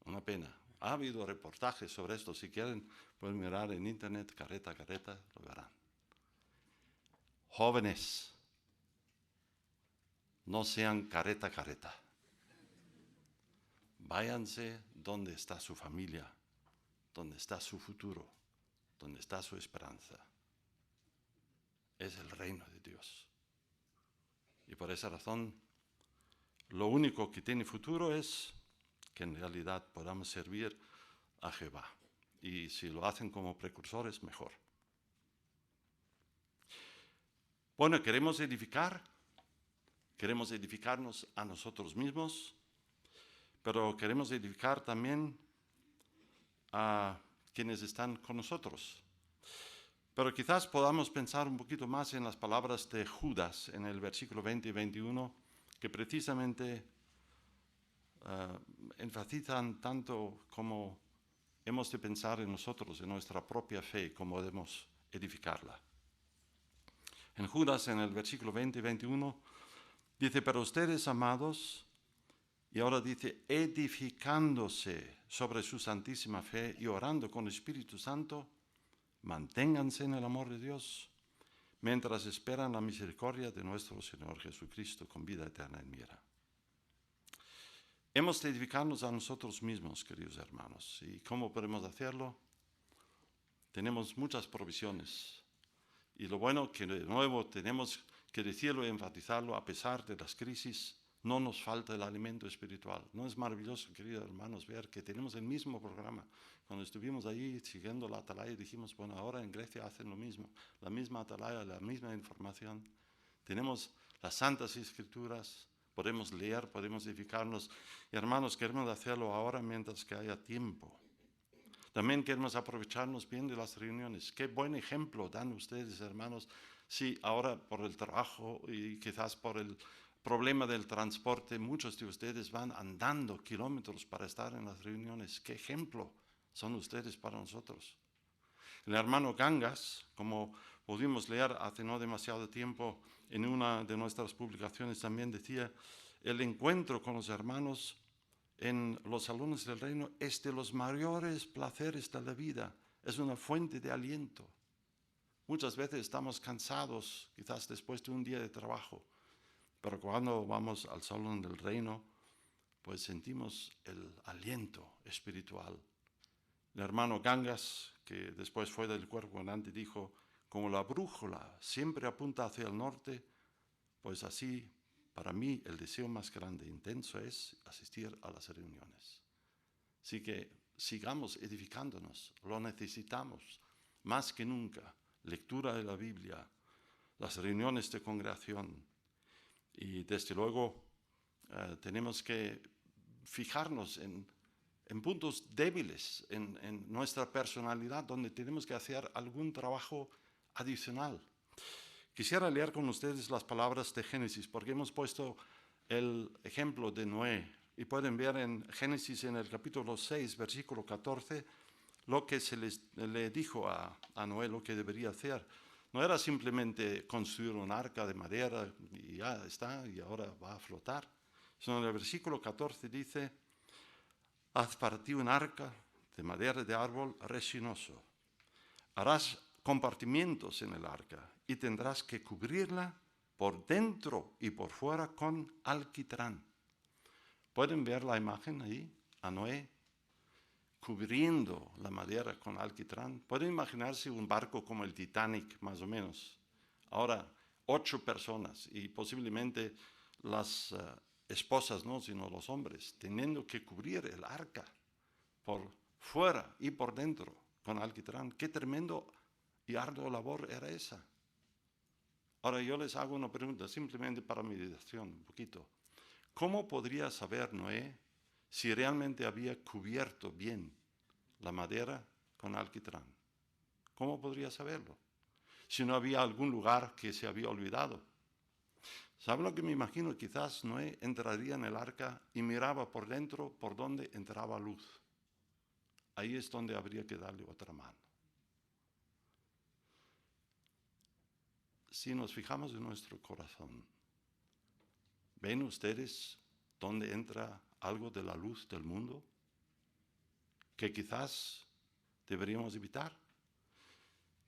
Una pena. Ha habido reportajes sobre esto. Si quieren, pueden mirar en internet, carreta, lo verán. Jóvenes, no sean careta. Váyanse donde está su familia, donde está su futuro, donde está su esperanza. Es el reino de Dios. Y por esa razón, lo único que tiene futuro es que en realidad podamos servir a Jehová. Y si lo hacen como precursores, mejor. Bueno, queremos edificarnos a nosotros mismos, pero queremos edificar también a quienes están con nosotros. Pero quizás podamos pensar un poquito más en las palabras de Judas en el versículo 20 y 21, que precisamente enfatizan tanto como hemos de pensar en nosotros, en nuestra propia fe, cómo debemos edificarla. En Judas, en el versículo 20 y 21, dice, pero ustedes, amados, y ahora dice, edificándose sobre su santísima fe y orando con el Espíritu Santo, manténganse en el amor de Dios, mientras esperan la misericordia de nuestro Señor Jesucristo con vida eterna en mira. Hemos de edificarnos a nosotros mismos, queridos hermanos. ¿Y cómo podemos hacerlo? Tenemos muchas provisiones. Y lo bueno que de nuevo tenemos que decirlo y enfatizarlo, a pesar de las crisis, no nos falta el alimento espiritual. ¿No es maravilloso, queridos hermanos, ver que tenemos el mismo programa? Cuando estuvimos ahí siguiendo la atalaya, dijimos, bueno, ahora en Grecia hacen lo mismo, la misma atalaya, la misma información. Tenemos las Santas Escrituras, podemos leer, podemos edificarnos. Y hermanos, queremos hacerlo ahora mientras que haya tiempo. También queremos aprovecharnos bien de las reuniones. Qué buen ejemplo dan ustedes, hermanos. Sí, ahora por el trabajo y quizás por el problema del transporte, muchos de ustedes van andando kilómetros para estar en las reuniones. Qué ejemplo son ustedes para nosotros. El hermano Gangas, como pudimos leer hace no demasiado tiempo en una de nuestras publicaciones, también decía, el encuentro con los hermanos en los salones del reino es de los mayores placeres de la vida, es una fuente de aliento. Muchas veces estamos cansados, quizás después de un día de trabajo, pero cuando vamos al salón del reino, pues sentimos el aliento espiritual. El hermano Gangas, que después fue del cuerpo gobernante, dijo, como la brújula siempre apunta hacia el norte, pues así, para mí, el deseo más grande e intenso es asistir a las reuniones. Así que sigamos edificándonos, lo necesitamos más que nunca. Lectura de la Biblia, las reuniones de congregación. Y desde luego tenemos que fijarnos en puntos débiles, en nuestra personalidad, donde tenemos que hacer algún trabajo adicional. Quisiera leer con ustedes las palabras de Génesis, porque hemos puesto el ejemplo de Noé. Y pueden ver en Génesis, en el capítulo 6, versículo 14, lo que se le dijo a Noé, lo que debería hacer. No era simplemente construir un arca de madera y ya está, y ahora va a flotar. Sino en el versículo 14 dice, haz para ti un arca de madera de árbol resinoso. Harás compartimientos en el arca y tendrás que cubrirla por dentro y por fuera con alquitrán. ¿Pueden ver la imagen ahí? A Noé cubriendo la madera con alquitrán. Pueden imaginarse un barco como el Titanic, más o menos. Ahora, 8 personas y posiblemente las esposas, no, sino los hombres, teniendo que cubrir el arca por fuera y por dentro con alquitrán. Qué tremendo y ardua labor era esa. Ahora yo les hago una pregunta, simplemente para meditación, un poquito. ¿Cómo podría saber Noé si realmente había cubierto bien la madera con alquitrán? ¿Cómo podría saberlo? Si no había algún lugar que se había olvidado. ¿Saben lo que me imagino? Quizás Noé entraría en el arca y miraba por dentro por donde entraba luz. Ahí es donde habría que darle otra mano. si nos fijamos en nuestro corazón, ¿ven ustedes dónde entra algo de la luz del mundo que quizás deberíamos evitar?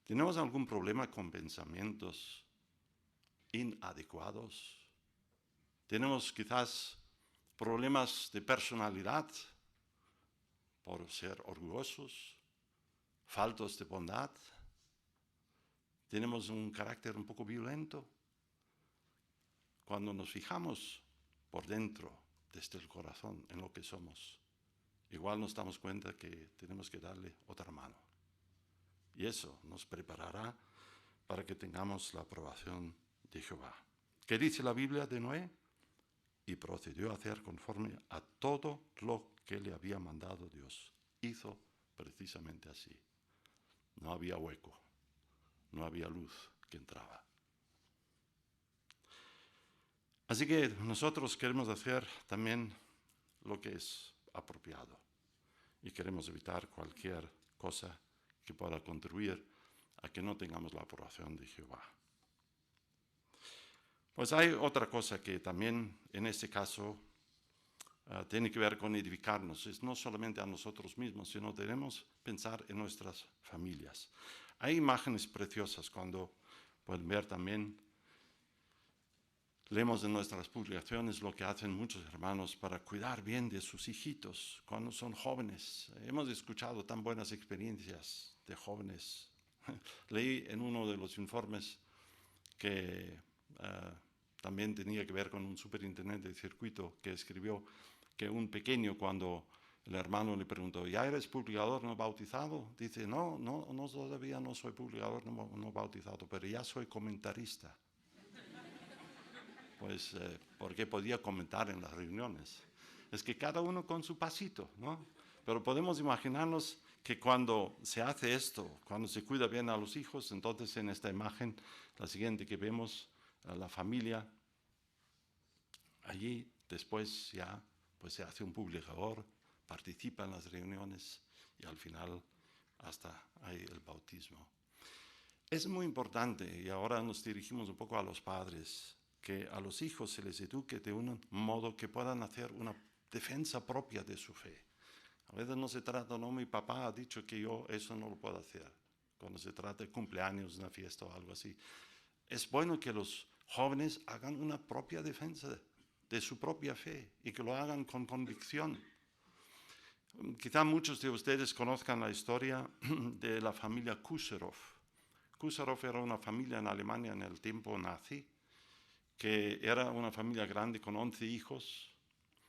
¿Tenemos algún problema con pensamientos inadecuados? ¿Tenemos quizás problemas de personalidad por ser orgullosos, faltos de bondad? ¿Tenemos un carácter un poco violento? Cuando nos fijamos por dentro, desde el corazón, en lo que somos, igual nos damos cuenta que tenemos que darle otra mano. Y eso nos preparará para que tengamos la aprobación de Jehová. ¿Qué dice la Biblia de Noé? Y procedió a hacer conforme a todo lo que le había mandado Dios. Hizo precisamente así. No había hueco, no había luz que entraba. Así que nosotros queremos hacer también lo que es apropiado y queremos evitar cualquier cosa que pueda contribuir a que no tengamos la aprobación de Jehová. Pues hay otra cosa que también en este caso tiene que ver con edificarnos. Es no solamente a nosotros mismos, sino debemos pensar en nuestras familias. Hay imágenes preciosas cuando pueden ver también. Leemos en nuestras publicaciones lo que hacen muchos hermanos para cuidar bien de sus hijitos cuando son jóvenes. Hemos escuchado tan buenas experiencias de jóvenes. Leí en uno de los informes que también tenía que ver con un superintendente de circuito que escribió que un pequeño, cuando el hermano le preguntó, ¿ya eres publicador no bautizado? Dice, no, todavía no soy publicador no bautizado, pero ya soy comentarista. Pues porque podía comentar en las reuniones. Es que cada uno con su pasito, ¿no? Pero podemos imaginarnos que cuando se hace esto, cuando se cuida bien a los hijos, entonces en esta imagen, la siguiente que vemos, la familia, allí después ya pues se hace un publicador, participa en las reuniones y al final hasta hay el bautismo. Es muy importante, y ahora nos dirigimos un poco a los padres, que a los hijos se les eduque de un modo que puedan hacer una defensa propia de su fe. A veces no se trata, no, mi papá ha dicho que yo eso no lo puedo hacer, cuando se trata de cumpleaños, una fiesta o algo así. Es bueno que los jóvenes hagan una propia defensa de su propia fe y que lo hagan con convicción. Quizá muchos de ustedes conozcan la historia de la familia Kuserov. Kuserov era una familia en Alemania en el tiempo nazi, que era una familia grande con 11 hijos.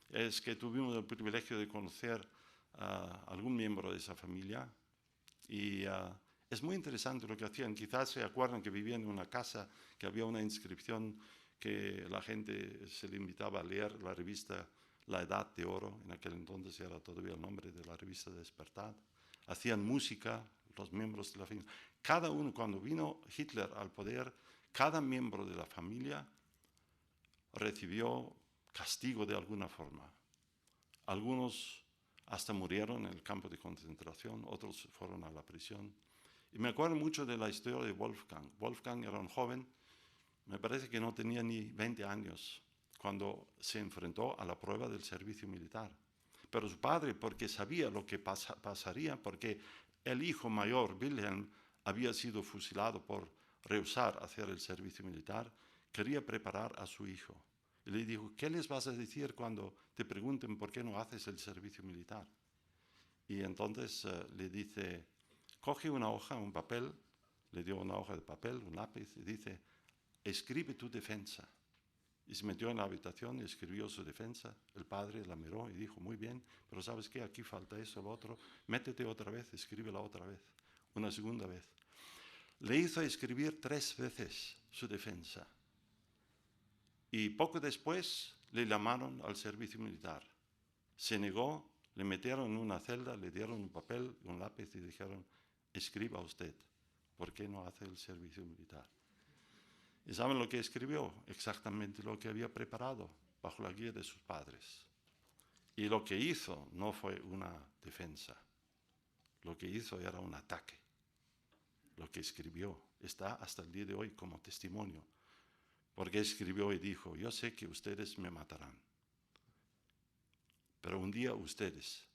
Es que tuvimos el privilegio de conocer a algún miembro de esa familia y es muy interesante lo que hacían. Quizás se acuerdan que vivían en una casa que había una inscripción que la gente se le invitaba a leer la revista La Edad de Oro, en aquel entonces era todavía el nombre de la revista Despertar. Hacían música los miembros de la familia. Cada uno, cuando vino Hitler al poder, cada miembro de la familia recibió castigo de alguna forma. Algunos hasta murieron en el campo de concentración, otros fueron a la prisión. Y me acuerdo mucho de la historia de Wolfgang. Wolfgang era un joven, me parece que no tenía ni 20 años, cuando se enfrentó a la prueba del servicio militar. Pero su padre, porque sabía lo que pasaría, porque el hijo mayor, Wilhelm, había sido fusilado por rehusar hacer el servicio militar, quería preparar a su hijo. Y le dijo, ¿qué les vas a decir cuando te pregunten por qué no haces el servicio militar? Y entonces le dice, coge una hoja, un papel, le dio una hoja de papel, un lápiz, y dice, escribe tu defensa. Y se metió en la habitación y escribió su defensa. El padre la miró y dijo, muy bien, pero ¿sabes qué? Aquí falta eso, lo otro. Métete otra vez, escríbela otra vez, una segunda vez. Le hizo escribir 3 veces su defensa. Y poco después le llamaron al servicio militar. Se negó, le metieron en una celda, le dieron un papel, un lápiz y dijeron, escriba usted, ¿por qué no hace el servicio militar? ¿Y saben lo que escribió? Exactamente lo que había preparado bajo la guía de sus padres. Y lo que hizo no fue una defensa, lo que hizo era un ataque. lo que escribió. Está hasta el día de hoy como testimonio. Porque escribió y dijo, yo sé que ustedes me matarán, pero un día ustedes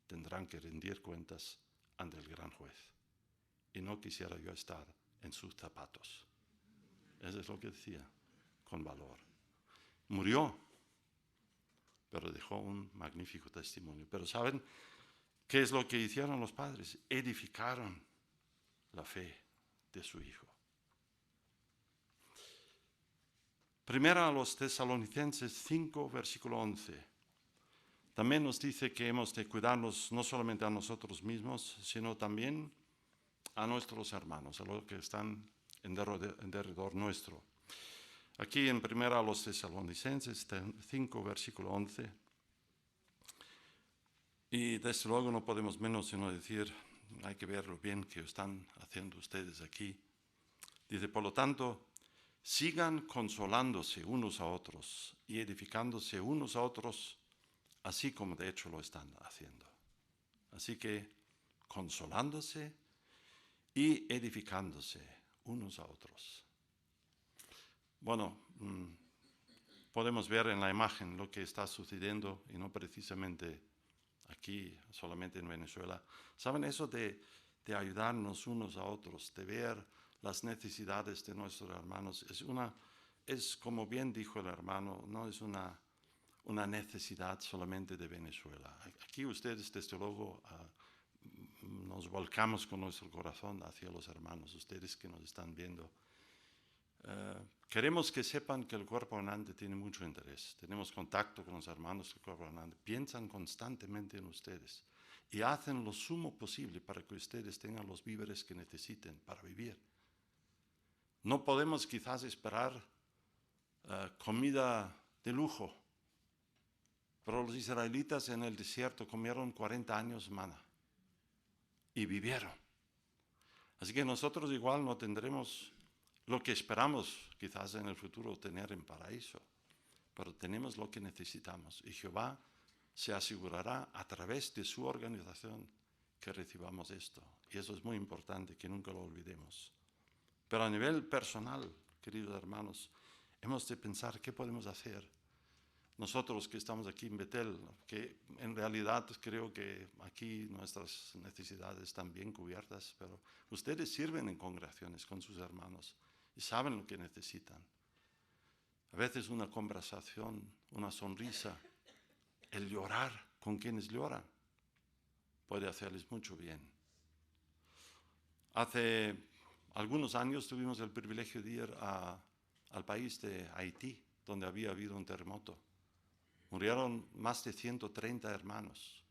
tendrán que rendir cuentas ante el gran juez. Y no quisiera yo estar en sus zapatos. Eso es lo que decía, con valor. Murió, pero dejó un magnífico testimonio. Pero ¿saben qué es lo que hicieron los padres? Edificaron la fe de su hijo. Primera a los Tesalonicenses 5, versículo 11. También nos dice que hemos de cuidarnos no solamente a nosotros mismos, sino también a nuestros hermanos, a los que están en derredor nuestro. Aquí en primera a los Tesalonicenses 5, versículo 11. Y desde luego no podemos menos sino decir, hay que ver lo bien que están haciendo ustedes aquí. Dice, por lo tanto, sigan consolándose unos a otros y edificándose unos a otros, así como de hecho lo están haciendo. Así que consolándose y edificándose unos a otros. Bueno, podemos ver en la imagen lo que está sucediendo y no precisamente aquí, solamente en Venezuela. ¿Saben eso de ayudarnos unos a otros, de ver las necesidades de nuestros hermanos? Es como bien dijo el hermano, no es una necesidad solamente de Venezuela. Aquí ustedes, desde luego, nos volcamos con nuestro corazón hacia los hermanos, ustedes que nos están viendo. Queremos que sepan que el Cuerpo Orante tiene mucho interés. Tenemos contacto con los hermanos del Cuerpo Orante. Piensan constantemente en ustedes y hacen lo sumo posible para que ustedes tengan los víveres que necesiten para vivir. No podemos quizás esperar comida de lujo, pero los israelitas en el desierto comieron 40 años maná y vivieron. Así que nosotros igual no tendremos lo que esperamos quizás en el futuro tener en paraíso, pero tenemos lo que necesitamos y Jehová se asegurará a través de su organización que recibamos esto. Y eso es muy importante, que nunca lo olvidemos. Pero a nivel personal, queridos hermanos, hemos de pensar qué podemos hacer. Nosotros que estamos aquí en Betel, que en realidad creo que aquí nuestras necesidades están bien cubiertas, pero ustedes sirven en congregaciones con sus hermanos y saben lo que necesitan. A veces una conversación, una sonrisa, el llorar con quienes lloran, puede hacerles mucho bien. Hace algunos años tuvimos el privilegio de ir al país de Haití, donde había habido un terremoto. Murieron más de 130 hermanos.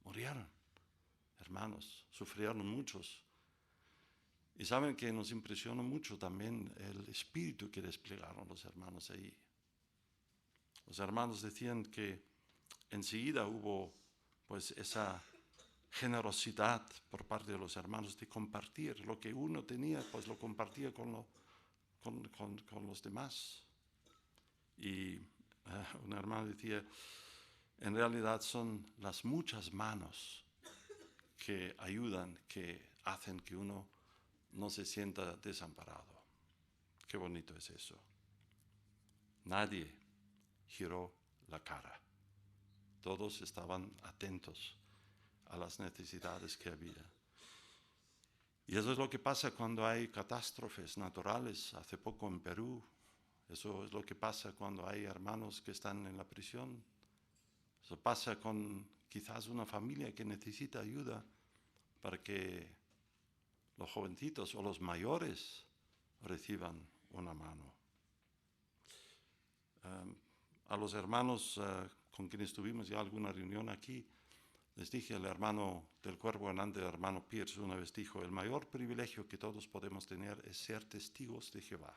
Murieron hermanos, sufrieron muchos. Y saben que nos impresionó mucho también el espíritu que desplegaron los hermanos ahí. Los hermanos decían que enseguida hubo pues esa generosidad por parte de los hermanos de compartir. Lo que uno tenía, pues lo compartía con los demás. Y un hermano decía, en realidad son las muchas manos que ayudan, que hacen que uno no se sienta desamparado. Qué bonito es eso. Nadie giró la cara. Todos estaban atentos a las necesidades que había. Y eso es lo que pasa cuando hay catástrofes naturales. Hace poco en Perú, eso es lo que pasa cuando hay hermanos que están en la prisión. Eso pasa con quizás una familia que necesita ayuda para que los jovencitos o los mayores reciban una mano. A los hermanos con quienes tuvimos ya alguna reunión aquí, les dije, el hermano del Cuerpo Orante, el hermano Pierce, una vez dijo, el mayor privilegio que todos podemos tener es ser testigos de Jehová.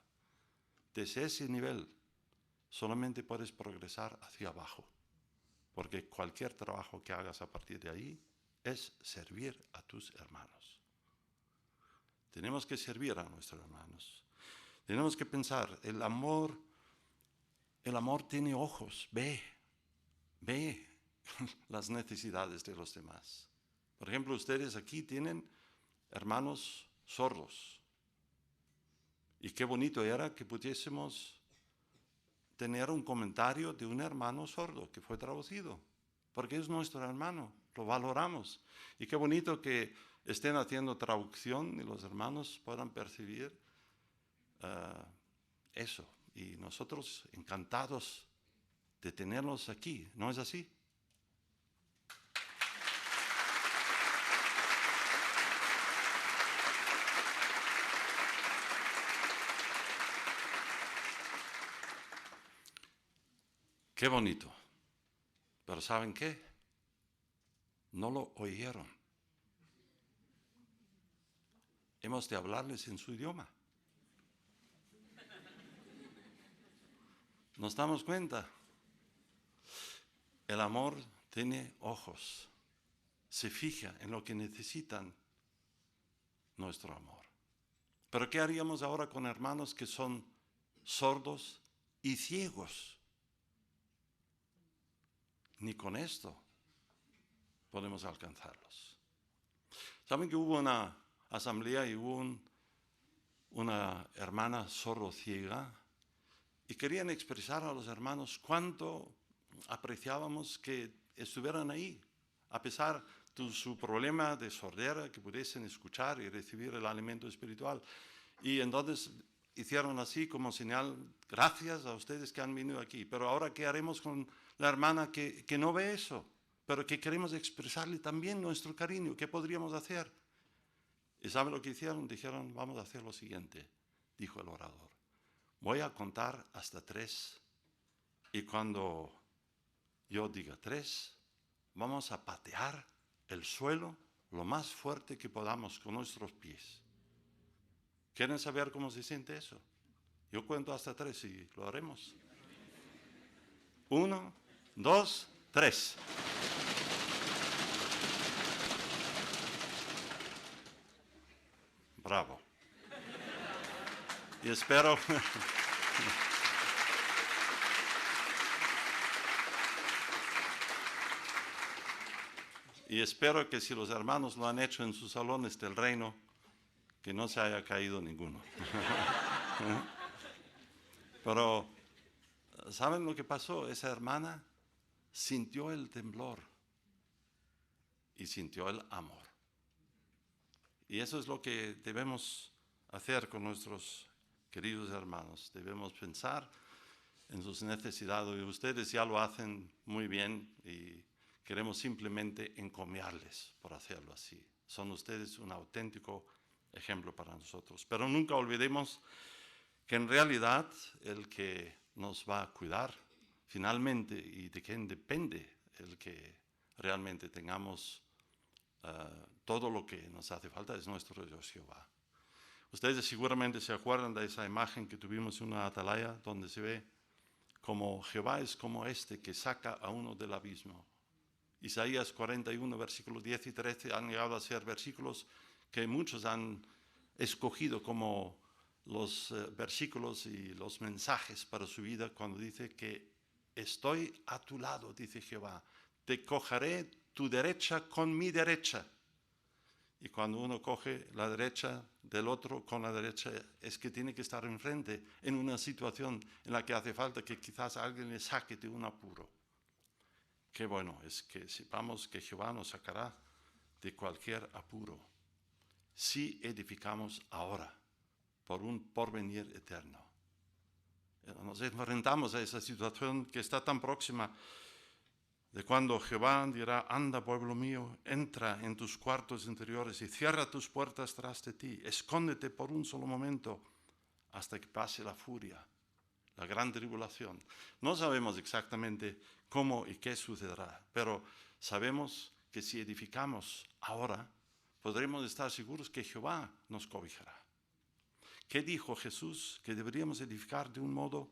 Desde ese nivel solamente puedes progresar hacia abajo, porque cualquier trabajo que hagas a partir de ahí es servir a tus hermanos. Tenemos que servir a nuestros hermanos. Tenemos que pensar, el amor tiene ojos, ve las necesidades de los demás. Por ejemplo, ustedes aquí tienen hermanos sordos. Y qué bonito era que pudiésemos tener un comentario de un hermano sordo que fue traducido, porque es nuestro hermano, lo valoramos. Y qué bonito que estén haciendo traducción y los hermanos puedan percibir eso. Y nosotros encantados de tenerlos aquí, ¿no es así? Qué bonito. Pero ¿saben qué? No lo oyeron. Hemos de hablarles en su idioma. Nos damos cuenta. El amor tiene ojos. Se fija en lo que necesitan nuestro amor. Pero ¿qué haríamos ahora con hermanos que son sordos y ciegos? Ni con esto podemos alcanzarlos. ¿Saben que hubo una asamblea y hubo una hermana sordo-ciega? Y querían expresar a los hermanos cuánto apreciábamos que estuvieran ahí, a pesar de su problema de sordera, que pudiesen escuchar y recibir el alimento espiritual. Y entonces hicieron así como señal, gracias a ustedes que han venido aquí. Pero ahora, ¿qué haremos con la hermana que no ve eso, pero que queremos expresarle también nuestro cariño? ¿Qué podríamos hacer? ¿Y saben lo que hicieron? Dijeron, vamos a hacer lo siguiente, dijo el orador. Voy a contar hasta 3 y cuando yo diga 3, vamos a patear el suelo lo más fuerte que podamos con nuestros pies. ¿Quieren saber cómo se siente eso? Yo cuento hasta 3 y lo haremos. 1, 2, 3. Bravo. Y espero... Y espero que si los hermanos lo han hecho en sus salones del reino, que no se haya caído ninguno. Pero, ¿saben lo que pasó? Esa hermana sintió el temblor y sintió el amor. Y eso es lo que debemos hacer con nuestros queridos hermanos. Debemos pensar en sus necesidades y ustedes ya lo hacen muy bien y queremos simplemente encomiarles por hacerlo así. Son ustedes un auténtico ejemplo para nosotros. Pero nunca olvidemos que en realidad el que nos va a cuidar finalmente y de quien depende el que realmente tengamos todo lo que nos hace falta es nuestro Dios Jehová. Ustedes seguramente se acuerdan de esa imagen que tuvimos en una atalaya donde se ve como Jehová es como este que saca a uno del abismo. Isaías 41, versículos 10 y 13 han llegado a ser versículos que muchos han escogido como los versículos y los mensajes para su vida cuando dice que estoy a tu lado, dice Jehová, te cogeré tu derecha con mi derecha. Y cuando uno coge la derecha del otro con la derecha, es que tiene que estar enfrente en una situación en la que hace falta que quizás alguien le saque de un apuro. Qué bueno es que sepamos que Jehová nos sacará de cualquier apuro si edificamos ahora por un porvenir eterno. Nos enfrentamos a esa situación que está tan próxima de cuando Jehová dirá, anda pueblo mío, entra en tus cuartos interiores y cierra tus puertas tras de ti, escóndete por un solo momento hasta que pase la furia, la gran tribulación. No sabemos exactamente cómo y qué sucederá, pero sabemos que si edificamos ahora, podremos estar seguros que Jehová nos cobijará. ¿Qué dijo Jesús? Que deberíamos edificar de un modo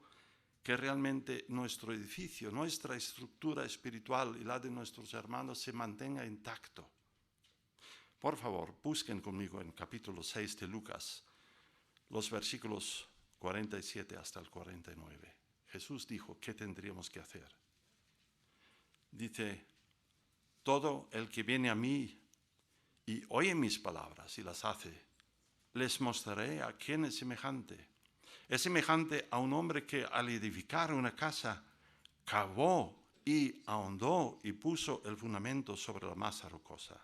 que realmente nuestro edificio, nuestra estructura espiritual y la de nuestros hermanos se mantenga intacto. Por favor, busquen conmigo en capítulo 6 de Lucas, los versículos 47 hasta el 49. Jesús dijo, ¿qué tendríamos que hacer? Dice, todo el que viene a mí y oye mis palabras y las hace, les mostraré a quién es semejante. Es semejante a un hombre que al edificar una casa cavó y ahondó y puso el fundamento sobre la masa rocosa.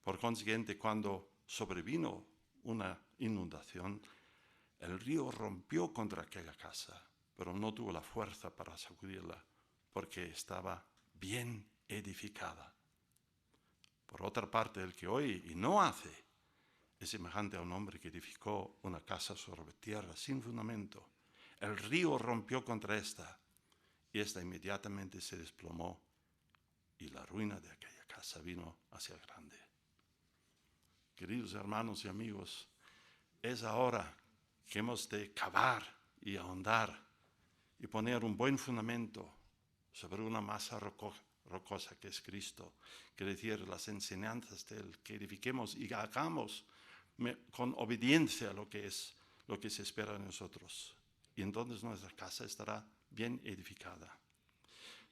Por consiguiente, cuando sobrevino una inundación, el río rompió contra aquella casa, pero no tuvo la fuerza para sacudirla, porque estaba bien edificada. Por otra parte, el que oye y no hace es semejante a un hombre que edificó una casa sobre tierra sin fundamento. El río rompió contra esta, y esta inmediatamente se desplomó, y la ruina de aquella casa vino hacia el grande. Queridos hermanos y amigos, es ahora que hemos de cavar y ahondar y poner un buen fundamento sobre una masa rocosa que es Cristo, que decir las enseñanzas de Él, que edifiquemos y hagamos con obediencia lo que se espera de nosotros. Y entonces nuestra casa estará bien edificada.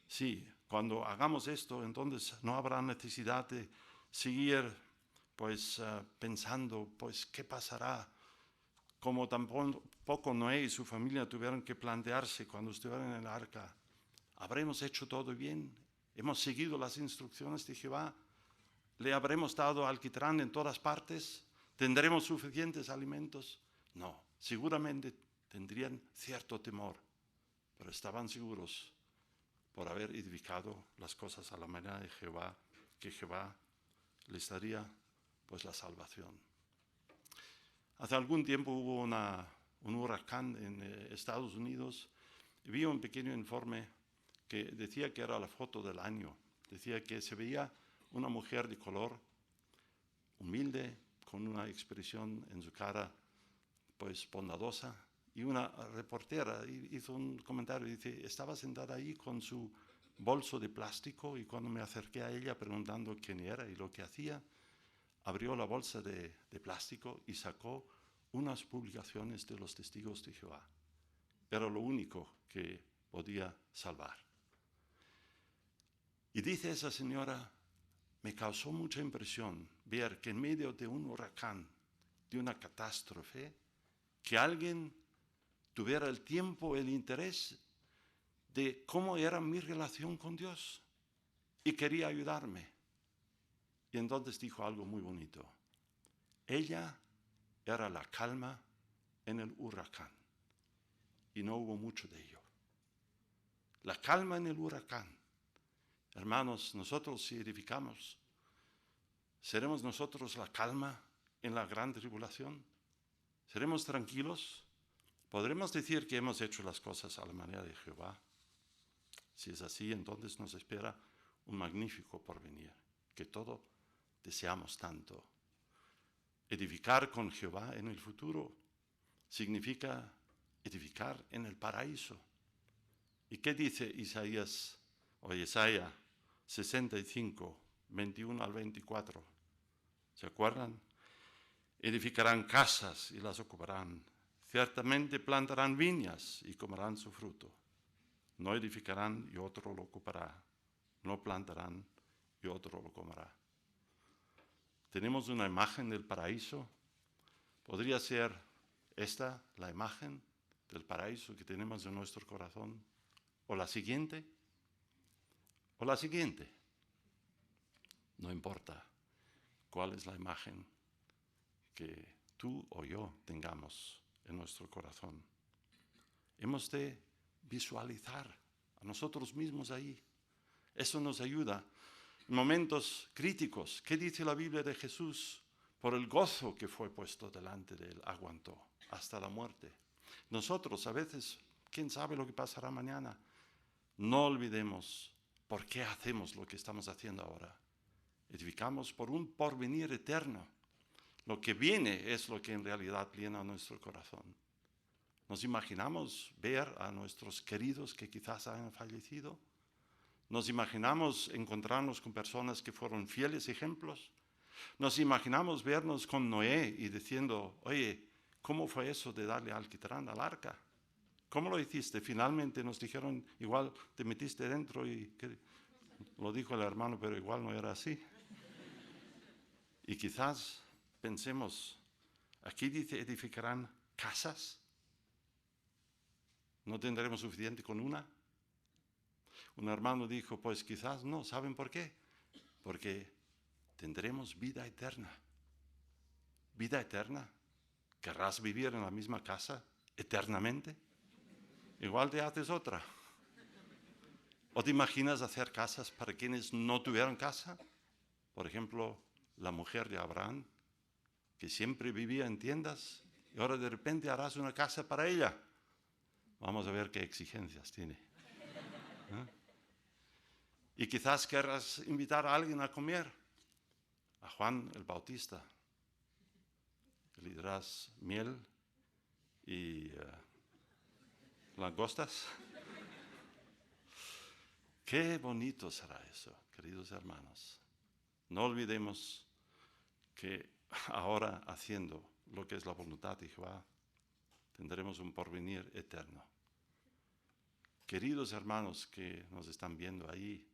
Sí, cuando hagamos esto, entonces no habrá necesidad de seguir pensando, ¿qué pasará? Como tampoco Noé y su familia tuvieron que plantearse cuando estuvieron en el arca. ¿Habremos hecho todo bien? ¿Hemos seguido las instrucciones de Jehová? ¿Le habremos dado alquitrán en todas partes? ¿Tendremos suficientes alimentos? No, seguramente tendrían cierto temor, pero estaban seguros por haber edificado las cosas a la manera de Jehová, que Jehová les daría la salvación. Hace algún tiempo hubo un huracán en Estados Unidos y vi un pequeño informe que decía que era la foto del año. Decía que se veía una mujer de color, humilde, con una expresión en su cara bondadosa, y una reportera hizo un comentario, dice, estaba sentada ahí con su bolso de plástico y cuando me acerqué a ella preguntando quién era y lo que hacía, abrió la bolsa de plástico y sacó unas publicaciones de los testigos de Jehová. Era lo único que podía salvar. Y dice esa señora, me causó mucha impresión ver que en medio de un huracán, de una catástrofe, que alguien tuviera el tiempo, el interés de cómo era mi relación con Dios y quería ayudarme. Y entonces dijo algo muy bonito. Ella era la calma en el huracán y no hubo mucho de ello. La calma en el huracán. Hermanos, nosotros si edificamos, ¿seremos nosotros la calma en la gran tribulación? ¿Seremos tranquilos? ¿Podremos decir que hemos hecho las cosas a la manera de Jehová? Si es así, entonces nos espera un magnífico porvenir, que todo deseamos tanto. Edificar con Jehová en el futuro significa edificar en el paraíso. ¿Y qué dice Isaías 65, 21 al 24? ¿Se acuerdan? Edificarán casas y las ocuparán. Ciertamente plantarán viñas y comerán su fruto. No edificarán y otro lo ocupará. No plantarán y otro lo comerá. Tenemos una imagen del paraíso. ¿Podría ser esta la imagen del paraíso que tenemos en nuestro corazón? ¿O la siguiente? ¿O la siguiente? No importa cuál es la imagen que tú o yo tengamos en nuestro corazón. Hemos de visualizar a nosotros mismos ahí. Eso nos ayuda en momentos críticos. ¿Qué dice la Biblia de Jesús? Por el gozo que fue puesto delante de él, aguantó hasta la muerte. Nosotros a veces, ¿quién sabe lo que pasará mañana? No olvidemos por qué hacemos lo que estamos haciendo ahora. Edificamos por un porvenir eterno. Lo que viene es lo que en realidad llena nuestro corazón. ¿Nos imaginamos ver a nuestros queridos que quizás hayan fallecido? ¿Nos imaginamos encontrarnos con personas que fueron fieles ejemplos? ¿Nos imaginamos vernos con Noé y diciendo, oye, ¿cómo fue eso de darle alquitrán al arca? ¿Cómo lo hiciste? Finalmente nos dijeron, igual te metiste dentro y lo dijo el hermano, pero igual no era así. Y quizás pensemos, Aquí dice, edificarán casas. ¿No tendremos suficiente con una? Un hermano dijo, pues quizás no. ¿Saben por qué? Porque tendremos vida eterna. Vida eterna. ¿Querrás vivir en la misma casa eternamente? Igual te haces otra. ¿O te imaginas hacer casas para quienes no tuvieron casa? Por ejemplo, la mujer de Abraham, que siempre vivía en tiendas, y ahora de repente harás una casa para ella. Vamos a ver qué exigencias tiene. ¿Eh? Y quizás querrás invitar a alguien a comer, a Juan el Bautista. Le darás miel y langostas. Qué bonito será eso, queridos hermanos. No olvidemos que ahora, haciendo lo que es la voluntad de Jehová, tendremos un porvenir eterno. Queridos hermanos que nos están viendo ahí,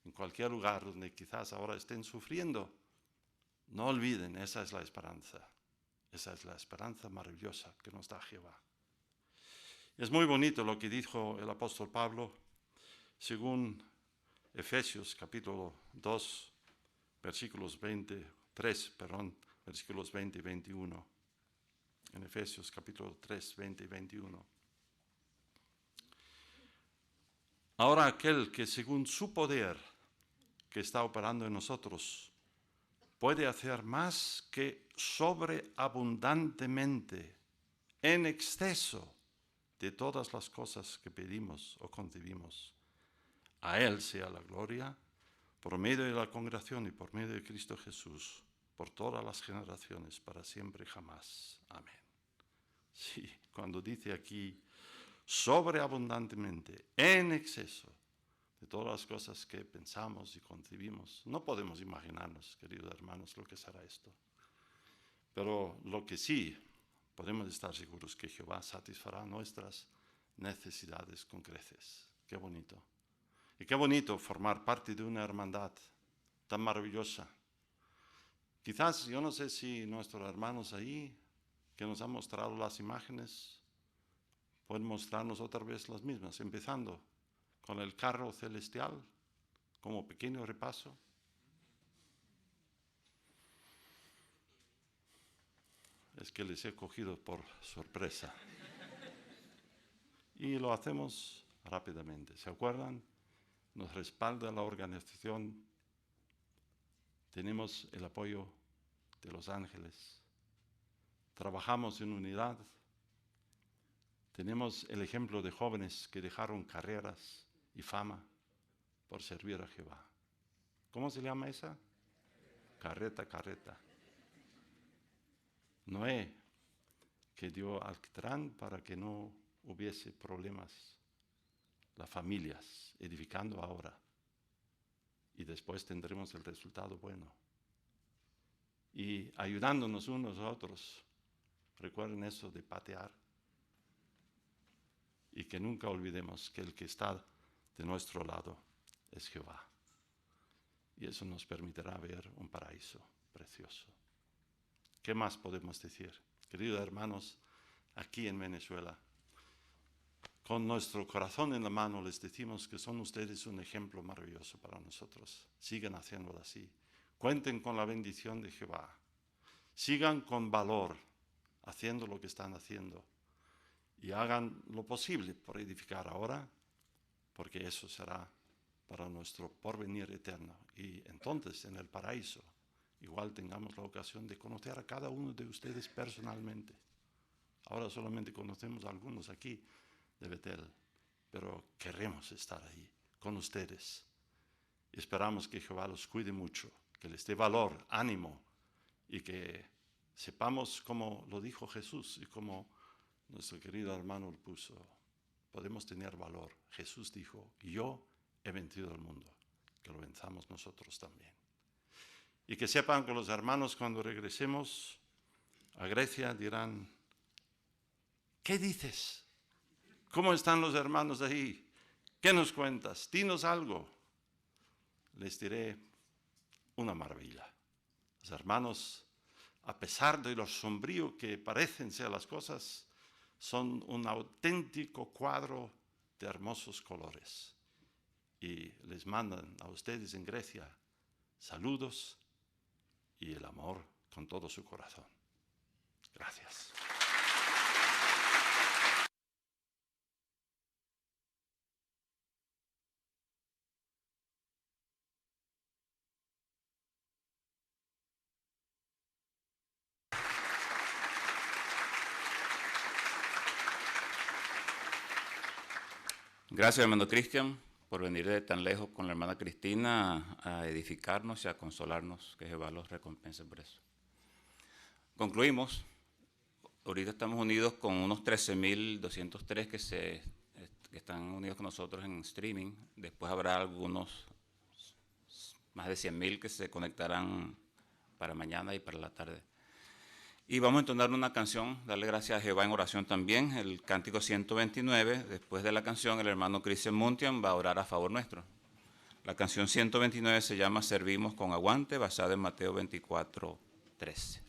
en cualquier lugar donde quizás ahora estén sufriendo, no olviden, esa es la esperanza. Esa es la esperanza maravillosa que nos da Jehová. Es muy bonito lo que dijo el apóstol Pablo, según Efesios capítulo 2, versículos 20 y 21. En Efesios capítulo 3, 20 y 21. Ahora aquel que según su poder que está operando en nosotros, puede hacer más que sobreabundantemente, en exceso de todas las cosas que pedimos o concebimos. A Él sea la gloria, por medio de la congregación y por medio de Cristo Jesús, por todas las generaciones, para siempre y jamás. Amén. Sí, cuando dice aquí, sobreabundantemente, en exceso, de todas las cosas que pensamos y concebimos, no podemos imaginarnos, queridos hermanos, lo que será esto. Pero lo que sí podemos estar seguros que Jehová satisfará nuestras necesidades con creces. Qué bonito. Y qué bonito formar parte de una hermandad tan maravillosa. Quizás, yo no sé si nuestros hermanos ahí, que nos han mostrado las imágenes, pueden mostrarnos otra vez las mismas, empezando con el carro celestial, como pequeño repaso. Es que les he cogido por sorpresa. Y lo hacemos rápidamente. ¿Se acuerdan? Nos respalda la organización. Tenemos el apoyo de los ángeles. Trabajamos en unidad. Tenemos el ejemplo de jóvenes que dejaron carreras y fama por servir a Jehová. ¿Cómo se llama esa? Carreta. Noé, que dio alquitrán para que no hubiese problemas. Las familias, edificando ahora. Y después tendremos el resultado bueno. Y ayudándonos unos a otros. Recuerden eso de patear. Y que nunca olvidemos que el que está de nuestro lado es Jehová. Y eso nos permitirá ver un paraíso precioso. ¿Qué más podemos decir? Queridos hermanos, aquí en Venezuela, con nuestro corazón en la mano les decimos que son ustedes un ejemplo maravilloso para nosotros. Sigan haciéndolo así. Cuenten con la bendición de Jehová. Sigan con valor haciendo lo que están haciendo. Y hagan lo posible por edificar ahora, porque eso será para nuestro porvenir eterno. Y entonces en el paraíso igual tengamos la ocasión de conocer a cada uno de ustedes personalmente. Ahora solamente conocemos a algunos aquí de Betel, pero queremos estar ahí con ustedes. Esperamos que Jehová los cuide mucho, que les dé valor, ánimo y que sepamos, como lo dijo Jesús y como nuestro querido hermano lo puso, podemos tener valor. Jesús dijo, yo he vencido al mundo, que lo venzamos nosotros también. Y que sepan que los hermanos cuando regresemos a Grecia dirán, ¿qué dices? ¿Cómo están los hermanos ahí? ¿Qué nos cuentas? Dinos algo. Les diré una maravilla. Los hermanos a pesar de lo sombrío que parecen ser las cosas, son un auténtico cuadro de hermosos colores. Y les mandan a ustedes en Grecia saludos y el amor con todo su corazón. Gracias. Gracias, hermano Cristian, por venir de tan lejos con la hermana Cristina a edificarnos y a consolarnos. Que Jehová los recompense por eso. Concluimos. Ahorita estamos unidos con unos 13.203 que están unidos con nosotros en streaming. Después habrá algunos, más de 100.000 que se conectarán para mañana y para la tarde. Y vamos a entonar una canción, darle gracias a Jehová en oración también, el cántico 129. Después de la canción, el hermano Christian Muntian va a orar a favor nuestro. La canción 129 se llama Servimos con Aguante, basada en Mateo 24:13.